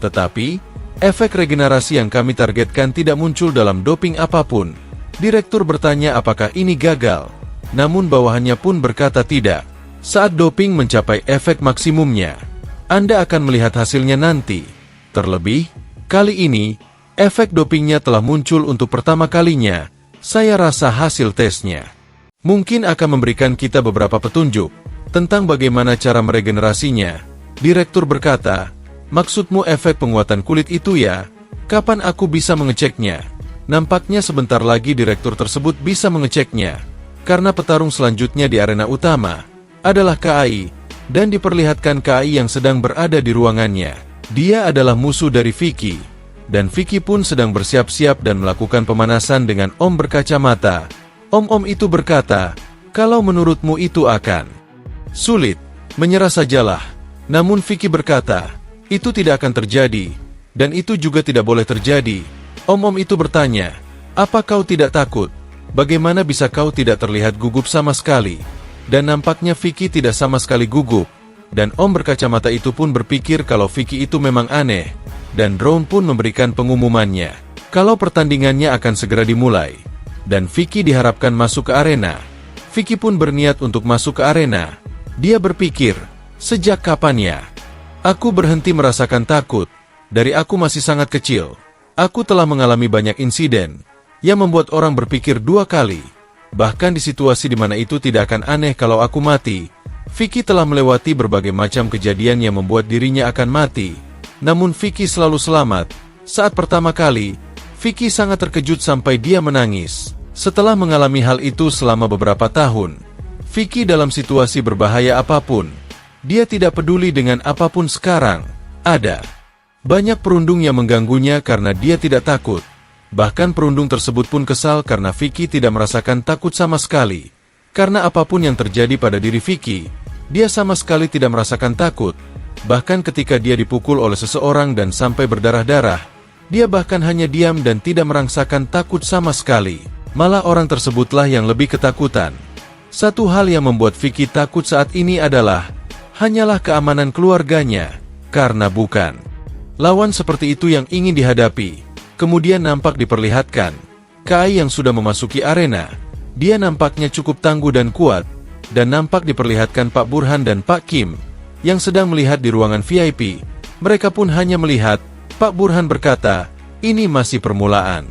Tetapi, efek regenerasi yang kami targetkan tidak muncul dalam doping apapun." Direktur bertanya apakah ini gagal, namun bawahannya pun berkata tidak. "Saat doping mencapai efek maksimumnya, Anda akan melihat hasilnya nanti. Terlebih, kali ini, efek dopingnya telah muncul untuk pertama kalinya. Saya rasa hasil tesnya mungkin akan memberikan kita beberapa petunjuk tentang bagaimana cara meregenerasinya." Direktur berkata, "Maksudmu efek penguatan kulit itu ya? Kapan aku bisa mengeceknya?" Nampaknya sebentar lagi direktur tersebut bisa mengeceknya, karena petarung selanjutnya di arena utama adalah KAI, dan diperlihatkan KAI yang sedang berada di ruangannya. Dia adalah musuh dari Vicky, dan Vicky pun sedang bersiap-siap dan melakukan pemanasan dengan Om berkacamata. Om itu berkata, "Kalau menurutmu itu akan sulit, menyerah sajalah." Namun Vicky berkata, "Itu tidak akan terjadi, dan itu juga tidak boleh terjadi." Om itu bertanya, "Apa kau tidak takut? Bagaimana bisa kau tidak terlihat gugup sama sekali?" Dan nampaknya Vicky tidak sama sekali gugup, dan Om berkacamata itu pun berpikir kalau Vicky itu memang aneh, dan drone pun memberikan pengumumannya kalau pertandingannya akan segera dimulai, dan Vicky diharapkan masuk ke arena. Vicky pun berniat untuk masuk ke arena. Dia berpikir, "Sejak kapan ya aku berhenti merasakan takut? Dari aku masih sangat kecil, aku telah mengalami banyak insiden yang membuat orang berpikir dua kali. Bahkan di situasi di mana itu tidak akan aneh kalau aku mati." Vicky telah melewati berbagai macam kejadian yang membuat dirinya akan mati. Namun Vicky selalu selamat. Saat pertama kali, Vicky sangat terkejut sampai dia menangis. Setelah mengalami hal itu selama beberapa tahun, Vicky dalam situasi berbahaya apapun, dia tidak peduli dengan apapun sekarang. Ada banyak perundung yang mengganggunya karena dia tidak takut. Bahkan perundung tersebut pun kesal karena Vicky tidak merasakan takut sama sekali. Karena apapun yang terjadi pada diri Vicky, dia sama sekali tidak merasakan takut. Bahkan ketika dia dipukul oleh seseorang dan sampai berdarah-darah, dia bahkan hanya diam dan tidak merasakan takut sama sekali. Malah orang tersebutlah yang lebih ketakutan. Satu hal yang membuat Vicky takut saat ini adalah hanyalah keamanan keluarganya, karena bukan lawan seperti itu yang ingin dihadapi. Kemudian nampak diperlihatkan KAI yang sudah memasuki arena. Dia nampaknya cukup tangguh dan kuat, dan nampak diperlihatkan Pak Burhan dan Pak Kim, yang sedang melihat di ruangan VIP. Mereka pun hanya melihat. Pak Burhan berkata, ini masih permulaan.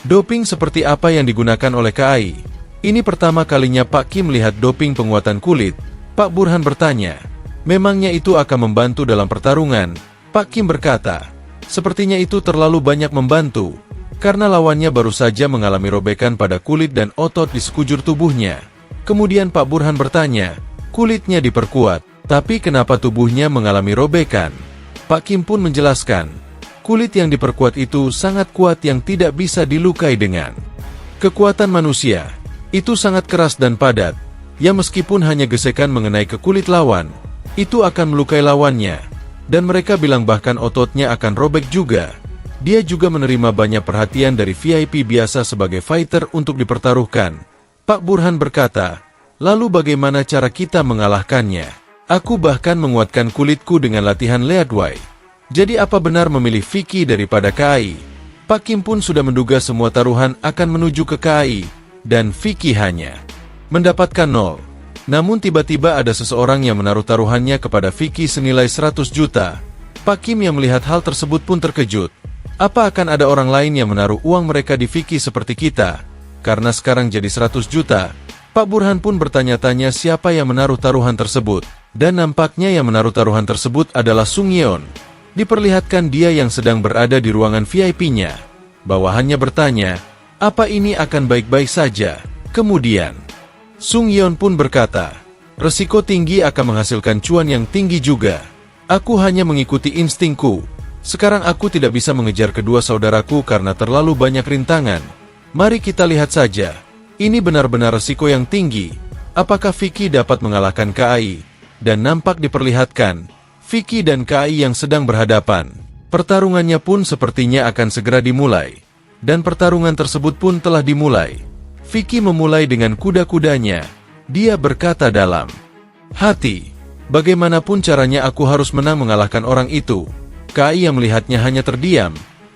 Doping seperti apa yang digunakan oleh KAI? Ini pertama kalinya Pak Kim melihat doping penguatan kulit. Pak Burhan bertanya, memangnya itu akan membantu dalam pertarungan? Pak Kim berkata, sepertinya itu terlalu banyak membantu, karena lawannya baru saja mengalami robekan pada kulit dan otot di sekujur tubuhnya. Kemudian Pak Burhan bertanya, kulitnya diperkuat, tapi kenapa tubuhnya mengalami robekan? Pak Kim pun menjelaskan, kulit yang diperkuat itu sangat kuat yang tidak bisa dilukai dengan kekuatan manusia. Itu sangat keras dan padat, ya meskipun hanya gesekan mengenai ke kulit lawan, itu akan melukai lawannya. Dan mereka bilang bahkan ototnya akan robek juga. Dia juga menerima banyak perhatian dari VIP biasa sebagai fighter untuk dipertaruhkan. Pak Burhan berkata, lalu bagaimana cara kita mengalahkannya? Aku bahkan menguatkan kulitku dengan latihan Leadway. Jadi apa benar memilih Vicky daripada KAI? Pak Kim pun sudah menduga semua taruhan akan menuju ke KAI, dan Vicky hanya mendapatkan 0. Namun tiba-tiba ada seseorang yang menaruh taruhannya kepada Vicky senilai 100 juta. Pak Kim yang melihat hal tersebut pun terkejut. Apa akan ada orang lain yang menaruh uang mereka di Vicky seperti kita? Karena sekarang jadi 100 juta. Pak Burhan pun bertanya-tanya siapa yang menaruh taruhan tersebut. Dan nampaknya yang menaruh taruhan tersebut adalah Sung Yeon. Diperlihatkan dia yang sedang berada di ruangan VIP-nya. Bawahannya bertanya, apa ini akan baik-baik saja? Kemudian, Sung Yeon pun berkata, resiko tinggi akan menghasilkan cuan yang tinggi juga. Aku hanya mengikuti instingku. Sekarang aku tidak bisa mengejar kedua saudaraku karena terlalu banyak rintangan. Mari kita lihat saja. Ini benar-benar resiko yang tinggi. Apakah Vicky dapat mengalahkan KAI? Dan nampak diperlihatkan, Vicky dan KAI yang sedang berhadapan. Pertarungannya pun sepertinya akan segera dimulai. Dan pertarungan tersebut pun telah dimulai. Vicky memulai dengan kuda-kudanya. Dia berkata dalam hati, bagaimanapun caranya aku harus menang mengalahkan orang itu. KAI yang melihatnya hanya terdiam.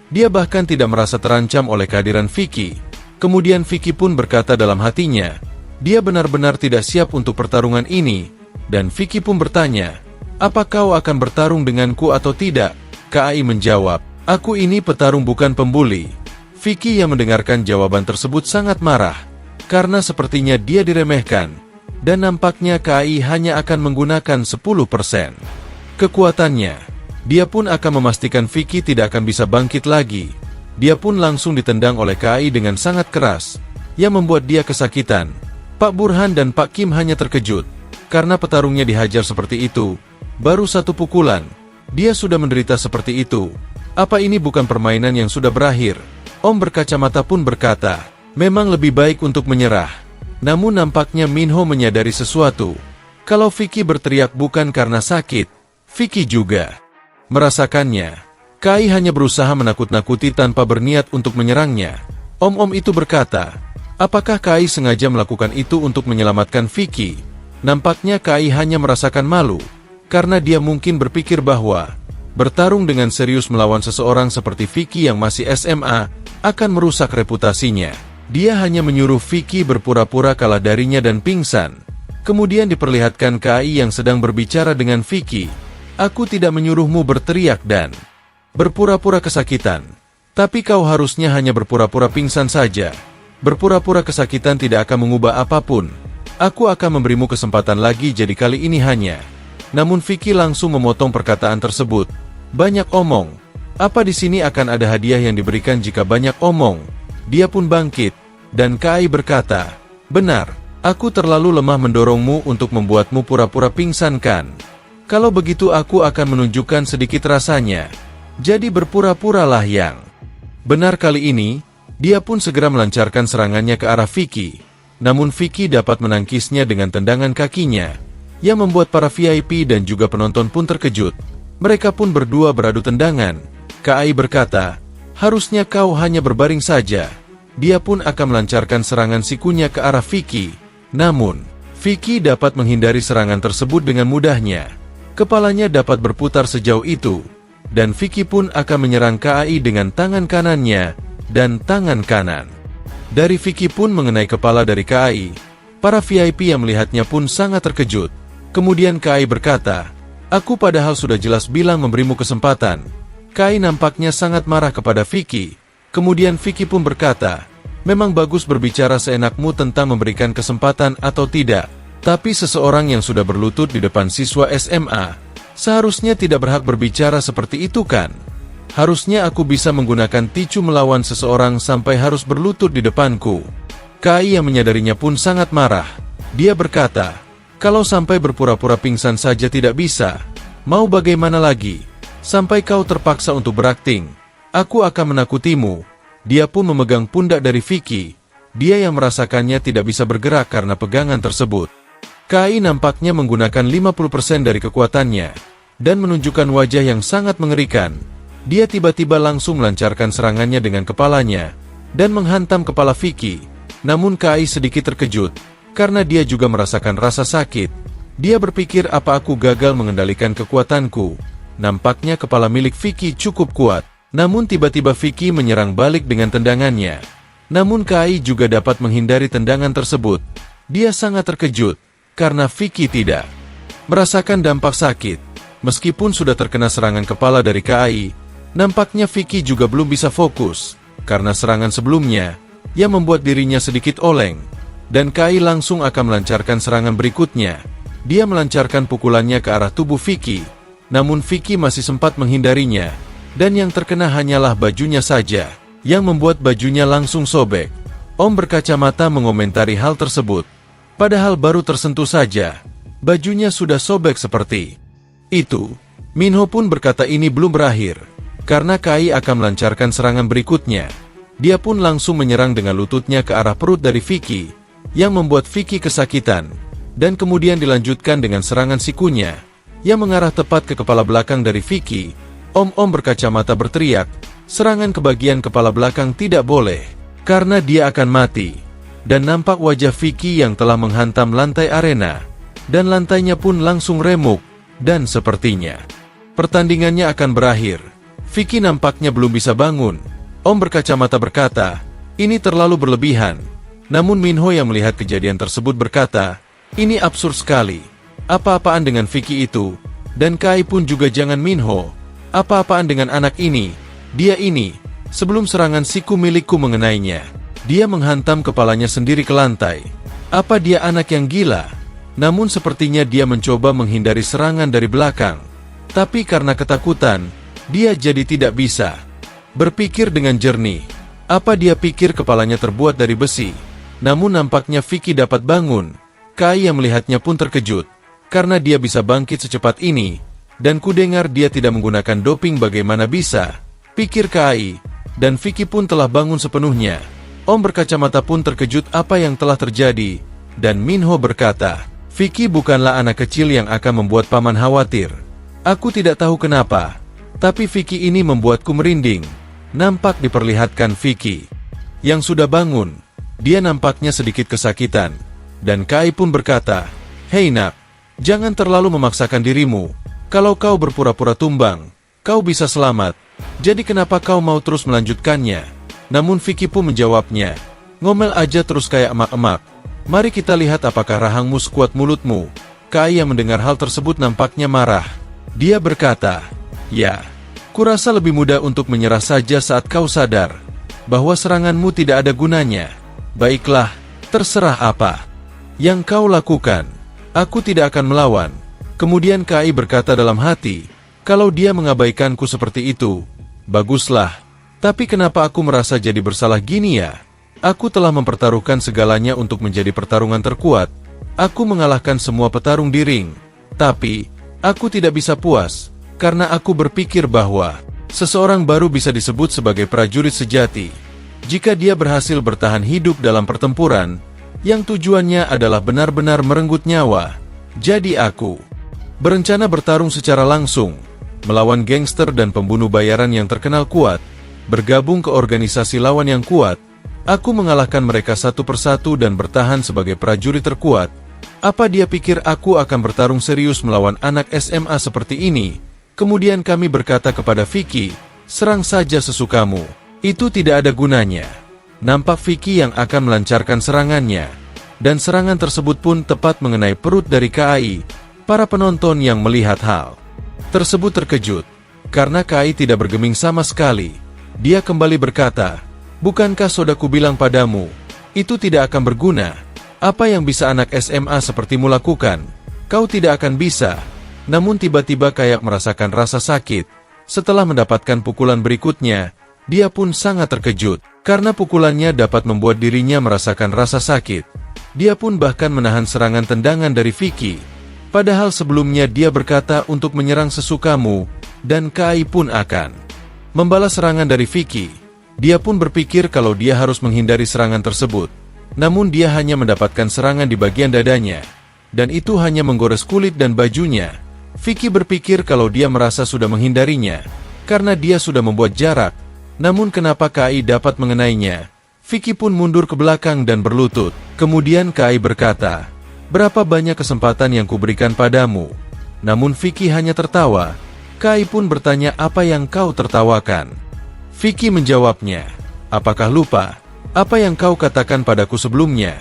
Dia bahkan tidak merasa terancam oleh kehadiran Vicky. Kemudian Vicky pun berkata dalam hatinya, dia benar-benar tidak siap untuk pertarungan ini. Dan Vicky pun bertanya, apa kau akan bertarung denganku atau tidak? KAI menjawab, aku ini petarung bukan pembuli. Vicky yang mendengarkan jawaban tersebut sangat marah, karena sepertinya dia diremehkan, dan nampaknya KAI hanya akan menggunakan 10% kekuatannya. Dia pun akan memastikan Vicky tidak akan bisa bangkit lagi. Dia pun langsung ditendang oleh KAI dengan sangat keras, yang membuat dia kesakitan. Pak Burhan dan Pak Kim hanya terkejut, karena petarungnya dihajar seperti itu. Baru satu pukulan, dia sudah menderita seperti itu. Apa ini bukan permainan yang sudah berakhir? Om berkacamata pun berkata, memang lebih baik untuk menyerah. Namun nampaknya Minho menyadari sesuatu. Kalau Vicky berteriak bukan karena sakit, Vicky juga merasakannya. KAI hanya berusaha menakut-nakuti tanpa berniat untuk menyerangnya. Om-om itu berkata, apakah KAI sengaja melakukan itu untuk menyelamatkan Vicky? Nampaknya KAI hanya merasakan malu, karena dia mungkin berpikir bahwa bertarung dengan serius melawan seseorang seperti Vicky yang masih SMA akan merusak reputasinya. Dia hanya menyuruh Vicky berpura-pura kalah darinya dan pingsan. Kemudian diperlihatkan KAI yang sedang berbicara dengan Vicky. Aku tidak menyuruhmu berteriak dan berpura-pura kesakitan. Tapi kau harusnya hanya berpura-pura pingsan saja. Berpura-pura kesakitan tidak akan mengubah apapun. Aku akan memberimu kesempatan lagi jadi kali ini hanya. Namun Vicky langsung memotong perkataan tersebut. Banyak omong. Apa di sini akan ada hadiah yang diberikan jika banyak omong? Dia pun bangkit. Dan KAI berkata, benar, aku terlalu lemah mendorongmu untuk membuatmu pura-pura pingsan kan? Kalau begitu aku akan menunjukkan sedikit rasanya. Jadi berpura-puralah yang benar kali ini. Dia pun segera melancarkan serangannya ke arah Vicky. Namun Vicky dapat menangkisnya dengan tendangan kakinya, yang membuat para VIP dan juga penonton pun terkejut. Mereka pun berdua beradu tendangan. KAI berkata, harusnya kau hanya berbaring saja. Dia pun akan melancarkan serangan sikunya ke arah Vicky. Namun, Vicky dapat menghindari serangan tersebut dengan mudahnya. Kepalanya dapat berputar sejauh itu. Dan Vicky pun akan menyerang KAI dengan tangan kanannya dan tangan kanan dari Vicky pun mengenai kepala dari KAI. Para VIP yang melihatnya pun sangat terkejut. Kemudian Kai berkata, "Aku padahal sudah jelas bilang memberimu kesempatan." Kai nampaknya sangat marah kepada Vicky. Kemudian Vicky pun berkata, "Memang bagus berbicara seenakmu tentang memberikan kesempatan atau tidak. Tapi seseorang yang sudah berlutut di depan siswa SMA, seharusnya tidak berhak berbicara seperti itu kan? Harusnya aku bisa menggunakan ticu melawan seseorang sampai harus berlutut di depanku." Kai yang menyadarinya pun sangat marah. Dia berkata, "Kalau sampai berpura-pura pingsan saja tidak bisa, mau bagaimana lagi? Sampai kau terpaksa untuk berakting, aku akan menakutimu." Dia pun memegang pundak dari Vicky. Dia yang merasakannya tidak bisa bergerak karena pegangan tersebut. Kai nampaknya menggunakan 50% dari kekuatannya, dan menunjukkan wajah yang sangat mengerikan. Dia tiba-tiba langsung melancarkan serangannya dengan kepalanya, dan menghantam kepala Vicky. Namun Kai sedikit terkejut, karena dia juga merasakan rasa sakit. Dia berpikir, apa aku gagal mengendalikan kekuatanku? Nampaknya kepala milik Vicky cukup kuat. Namun tiba-tiba Vicky menyerang balik dengan tendangannya. Namun Kai juga dapat menghindari tendangan tersebut. Dia sangat terkejut, karena Vicky tidak merasakan dampak sakit. Meskipun sudah terkena serangan kepala dari Kai, nampaknya Vicky juga belum bisa fokus, karena serangan sebelumnya yang membuat dirinya sedikit oleng. Dan Kai langsung akan melancarkan serangan berikutnya. Dia melancarkan pukulannya ke arah tubuh Vicky, namun Vicky masih sempat menghindarinya, dan yang terkena hanyalah bajunya saja, yang membuat bajunya langsung sobek. Om berkacamata mengomentari hal tersebut. Padahal baru tersentuh saja, bajunya sudah sobek seperti itu. Minho pun berkata ini belum berakhir, karena Kai akan melancarkan serangan berikutnya. Dia pun langsung menyerang dengan lututnya ke arah perut dari Vicky, yang membuat Vicky kesakitan, dan kemudian dilanjutkan dengan serangan sikunya, yang mengarah tepat ke kepala belakang dari Vicky. Om berkacamata berteriak, serangan ke bagian kepala belakang tidak boleh, karena dia akan mati. Dan nampak wajah Vicky yang telah menghantam lantai arena, dan lantainya pun langsung remuk, dan sepertinya pertandingannya akan berakhir. Vicky nampaknya belum bisa bangun. Om berkacamata berkata, ini terlalu berlebihan. Namun Minho yang melihat kejadian tersebut berkata, ini absurd sekali. Apa-apaan dengan Vicky itu? Dan Kai pun juga jangan Minho. Apa-apaan dengan anak ini? Dia ini, sebelum serangan siku milikku mengenainya, dia menghantam kepalanya sendiri ke lantai. Apa dia anak yang gila? Namun sepertinya dia mencoba menghindari serangan dari belakang. Tapi karena ketakutan, dia jadi tidak bisa berpikir dengan jernih. Apa dia pikir kepalanya terbuat dari besi? Namun nampaknya Vicky dapat bangun. Kai yang melihatnya pun terkejut, karena dia bisa bangkit secepat ini. Dan kudengar dia tidak menggunakan doping, bagaimana bisa? Pikir Kai. Dan Vicky pun telah bangun sepenuhnya. Om berkacamata pun terkejut apa yang telah terjadi. Dan Minho berkata, Vicky bukanlah anak kecil yang akan membuat paman khawatir. Aku tidak tahu kenapa, tapi Vicky ini membuatku merinding. Nampak diperlihatkan Vicky yang sudah bangun. Dia nampaknya sedikit kesakitan. Dan Kai pun berkata, hei nak, jangan terlalu memaksakan dirimu. Kalau kau berpura-pura tumbang, kau bisa selamat. Jadi kenapa kau mau terus melanjutkannya? Namun Vicky pun menjawabnya, ngomel aja terus kayak emak-emak. Mari kita lihat apakah rahangmu sekuat mulutmu. Kai yang mendengar hal tersebut nampaknya marah. Dia berkata, ya, kurasa lebih mudah untuk menyerah saja saat kau sadar bahwa seranganmu tidak ada gunanya. Baiklah, terserah apa yang kau lakukan. Aku tidak akan melawan. Kemudian Kai berkata dalam hati, kalau dia mengabaikanku seperti itu, baguslah. Tapi kenapa aku merasa jadi bersalah gini ya? Aku telah mempertaruhkan segalanya untuk menjadi pertarungan terkuat. Aku mengalahkan semua petarung di ring. Tapi, aku tidak bisa puas, karena aku berpikir bahwa seseorang baru bisa disebut sebagai prajurit sejati jika dia berhasil bertahan hidup dalam pertempuran yang tujuannya adalah benar-benar merenggut nyawa. Jadi aku berencana bertarung secara langsung, melawan gangster dan pembunuh bayaran yang terkenal kuat, bergabung ke organisasi lawan yang kuat. Aku mengalahkan mereka satu persatu dan bertahan sebagai prajurit terkuat. Apa dia pikir aku akan bertarung serius melawan anak SMA seperti ini? Kemudian kami berkata kepada Vicky, serang saja sesukamu. Itu tidak ada gunanya. Nampak Vicky yang akan melancarkan serangannya. dan serangan tersebut pun tepat mengenai perut dari Kai. Para penonton yang melihat hal tersebut terkejut, karena Kai tidak bergeming sama sekali. Dia kembali berkata, "Bukankah saudaraku bilang padamu, itu tidak akan berguna? Apa yang bisa anak SMA sepertimu lakukan? Kau tidak akan bisa." Namun tiba-tiba Kayak merasakan rasa sakit. Setelah mendapatkan pukulan berikutnya, dia pun sangat terkejut, karena pukulannya dapat membuat dirinya merasakan rasa sakit. Dia pun bahkan menahan serangan tendangan dari Vicky. Padahal sebelumnya dia berkata untuk menyerang sesukamu, dan Kai pun akan membalas serangan dari Vicky. Dia pun berpikir kalau dia harus menghindari serangan tersebut. Namun dia hanya mendapatkan serangan di bagian dadanya, dan itu hanya menggores kulit dan bajunya. Vicky berpikir kalau dia merasa sudah menghindarinya, karena dia sudah membuat jarak. Namun kenapa Kai dapat mengenainya? Vicky pun mundur ke belakang dan berlutut. Kemudian Kai berkata, "Berapa banyak kesempatan yang kuberikan padamu?" Namun Vicky hanya tertawa. Kai pun bertanya, "Apa yang kau tertawakan?" Vicky menjawabnya, "Apakah lupa apa yang kau katakan padaku sebelumnya?"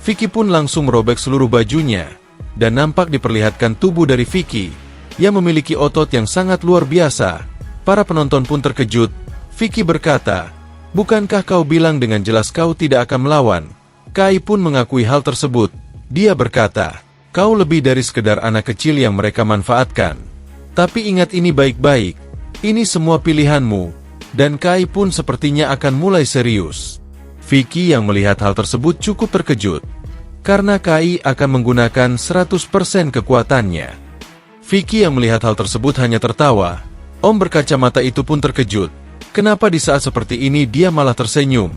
Vicky pun langsung merobek seluruh bajunya, dan nampak diperlihatkan tubuh dari Vicky yang memiliki otot yang sangat luar biasa. Para penonton pun terkejut. Vicky berkata, "Bukankah kau bilang dengan jelas kau tidak akan melawan?" Kai pun mengakui hal tersebut. Dia berkata, "Kau lebih dari sekedar anak kecil yang mereka manfaatkan. Tapi ingat ini baik-baik, ini semua pilihanmu." Dan Kai pun sepertinya akan mulai serius. Vicky yang melihat hal tersebut cukup terkejut, karena Kai akan menggunakan 100% kekuatannya. Vicky yang melihat hal tersebut hanya tertawa. Om berkacamata itu pun terkejut. Kenapa di saat seperti ini dia malah tersenyum?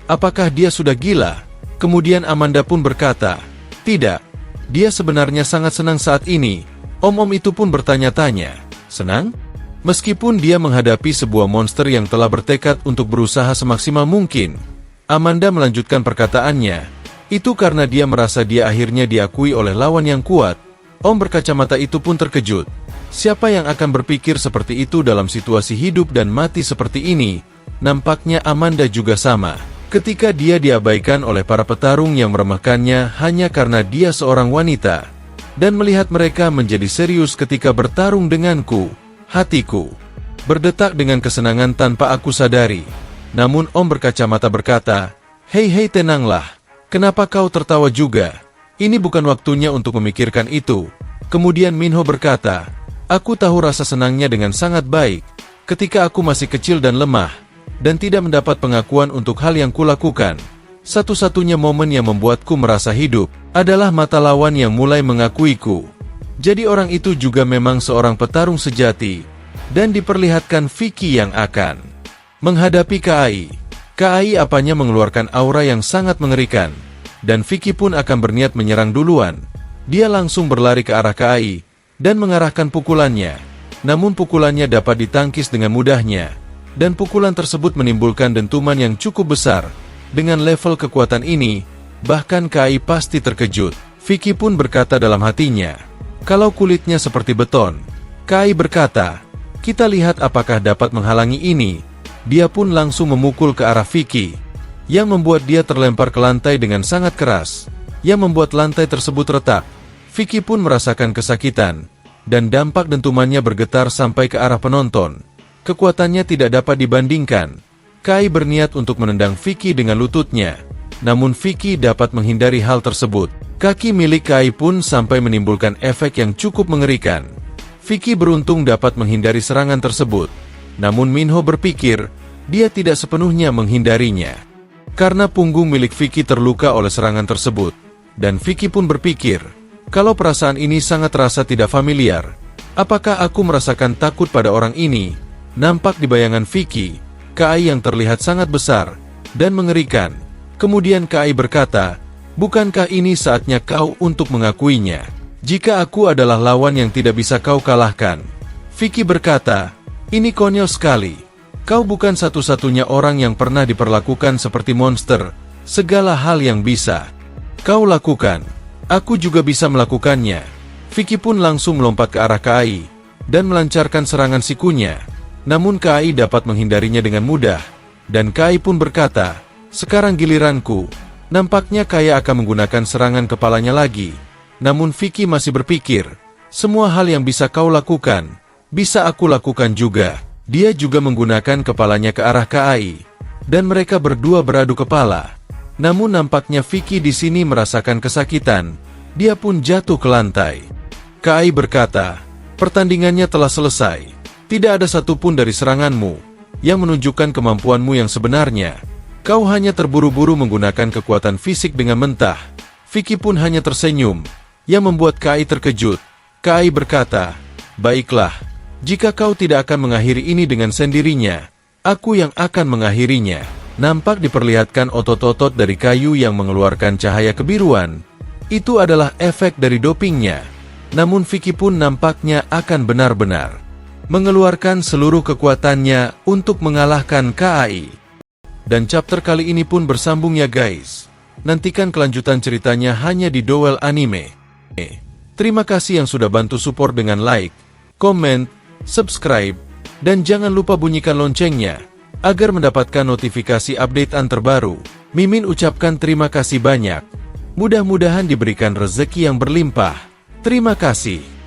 Apakah dia sudah gila? Kemudian Amanda pun berkata, "Tidak, dia sebenarnya sangat senang saat ini." Om-om itu pun bertanya-tanya, "Senang?" Meskipun dia menghadapi sebuah monster yang telah bertekad untuk berusaha semaksimal mungkin. Amanda melanjutkan perkataannya, "Itu karena dia merasa dia akhirnya diakui oleh lawan yang kuat." Om berkacamata itu pun terkejut. Siapa yang akan berpikir seperti itu dalam situasi hidup dan mati seperti ini? Nampaknya Amanda juga sama. Ketika dia diabaikan oleh para petarung yang meremehkannya hanya karena dia seorang wanita. Dan melihat mereka menjadi serius ketika bertarung denganku, hatiku berdetak dengan kesenangan tanpa aku sadari. Namun Om berkacamata berkata, hei tenanglah, kenapa kau tertawa juga? Ini bukan waktunya untuk memikirkan itu." Kemudian Minho berkata, "Aku tahu rasa senangnya dengan sangat baik, ketika aku masih kecil dan lemah, dan tidak mendapat pengakuan untuk hal yang kulakukan. Satu-satunya momen yang membuatku merasa hidup, adalah mata lawan yang mulai mengakuiku." Jadi orang itu juga memang seorang petarung sejati, dan diperlihatkan Vicky yang akan menghadapi Kai. Kai apanya mengeluarkan aura yang sangat mengerikan, dan Vicky pun akan berniat menyerang duluan. Dia langsung berlari ke arah Kai, dan mengarahkan pukulannya. Namun pukulannya dapat ditangkis dengan mudahnya, dan pukulan tersebut menimbulkan dentuman yang cukup besar. Dengan level kekuatan ini, bahkan Kai pasti terkejut. Vicky pun berkata dalam hatinya, "Kalau kulitnya seperti beton." Kai berkata, "Kita lihat apakah dapat menghalangi ini." Dia pun langsung memukul ke arah Vicky, yang membuat dia terlempar ke lantai dengan sangat keras, yang membuat lantai tersebut retak. Vicky pun merasakan kesakitan, dan dampak dentumannya bergetar sampai ke arah penonton. Kekuatannya tidak dapat dibandingkan. Kai berniat untuk menendang Vicky dengan lututnya, namun Vicky dapat menghindari hal tersebut. Kaki milik Kai pun sampai menimbulkan efek yang cukup mengerikan. Vicky beruntung dapat menghindari serangan tersebut, namun Minho berpikir, dia tidak sepenuhnya menghindarinya. Karena punggung milik Vicky terluka oleh serangan tersebut, dan Vicky pun berpikir, kalau perasaan ini sangat terasa tidak familiar, apakah aku merasakan takut pada orang ini? Nampak di bayangan Vicky, Kai yang terlihat sangat besar dan mengerikan. Kemudian Kai berkata, "Bukankah ini saatnya kau untuk mengakuinya? Jika aku adalah lawan yang tidak bisa kau kalahkan." Vicky berkata, "Ini konyol sekali. Kau bukan satu-satunya orang yang pernah diperlakukan seperti monster. Segala hal yang bisa kau lakukan, aku juga bisa melakukannya." Vicky pun langsung melompat ke arah Kai, dan melancarkan serangan sikunya. Namun Kai dapat menghindarinya dengan mudah, dan Kai pun berkata, "Sekarang giliranku." Nampaknya Kaia akan menggunakan serangan kepalanya lagi. Namun Vicky masih berpikir, semua hal yang bisa kau lakukan, bisa aku lakukan juga. Dia juga menggunakan kepalanya ke arah Kai, dan mereka berdua beradu kepala. Namun nampaknya Vicky di sini merasakan kesakitan. Dia pun jatuh ke lantai. Kai berkata, pertandingannya telah selesai. Tidak ada satupun dari seranganmu yang menunjukkan kemampuanmu yang sebenarnya. Kau hanya terburu-buru menggunakan kekuatan fisik dengan mentah. Vicky pun hanya tersenyum, yang membuat Kai terkejut. Kai berkata, baiklah, jika kau tidak akan mengakhiri ini dengan sendirinya, aku yang akan mengakhirinya. Nampak diperlihatkan otot-otot dari kayu yang mengeluarkan cahaya kebiruan. Itu adalah efek dari dopingnya. Namun Vicky pun nampaknya akan benar-benar mengeluarkan seluruh kekuatannya untuk mengalahkan Kai. Dan chapter kali ini pun bersambung ya guys. Nantikan kelanjutan ceritanya hanya di Dowell Anime. Terima kasih yang sudah bantu support dengan like, comment, subscribe, dan jangan lupa bunyikan loncengnya agar mendapatkan notifikasi updatean terbaru. Mimin ucapkan terima kasih banyak. Mudah-mudahan diberikan rezeki yang berlimpah. Terima kasih.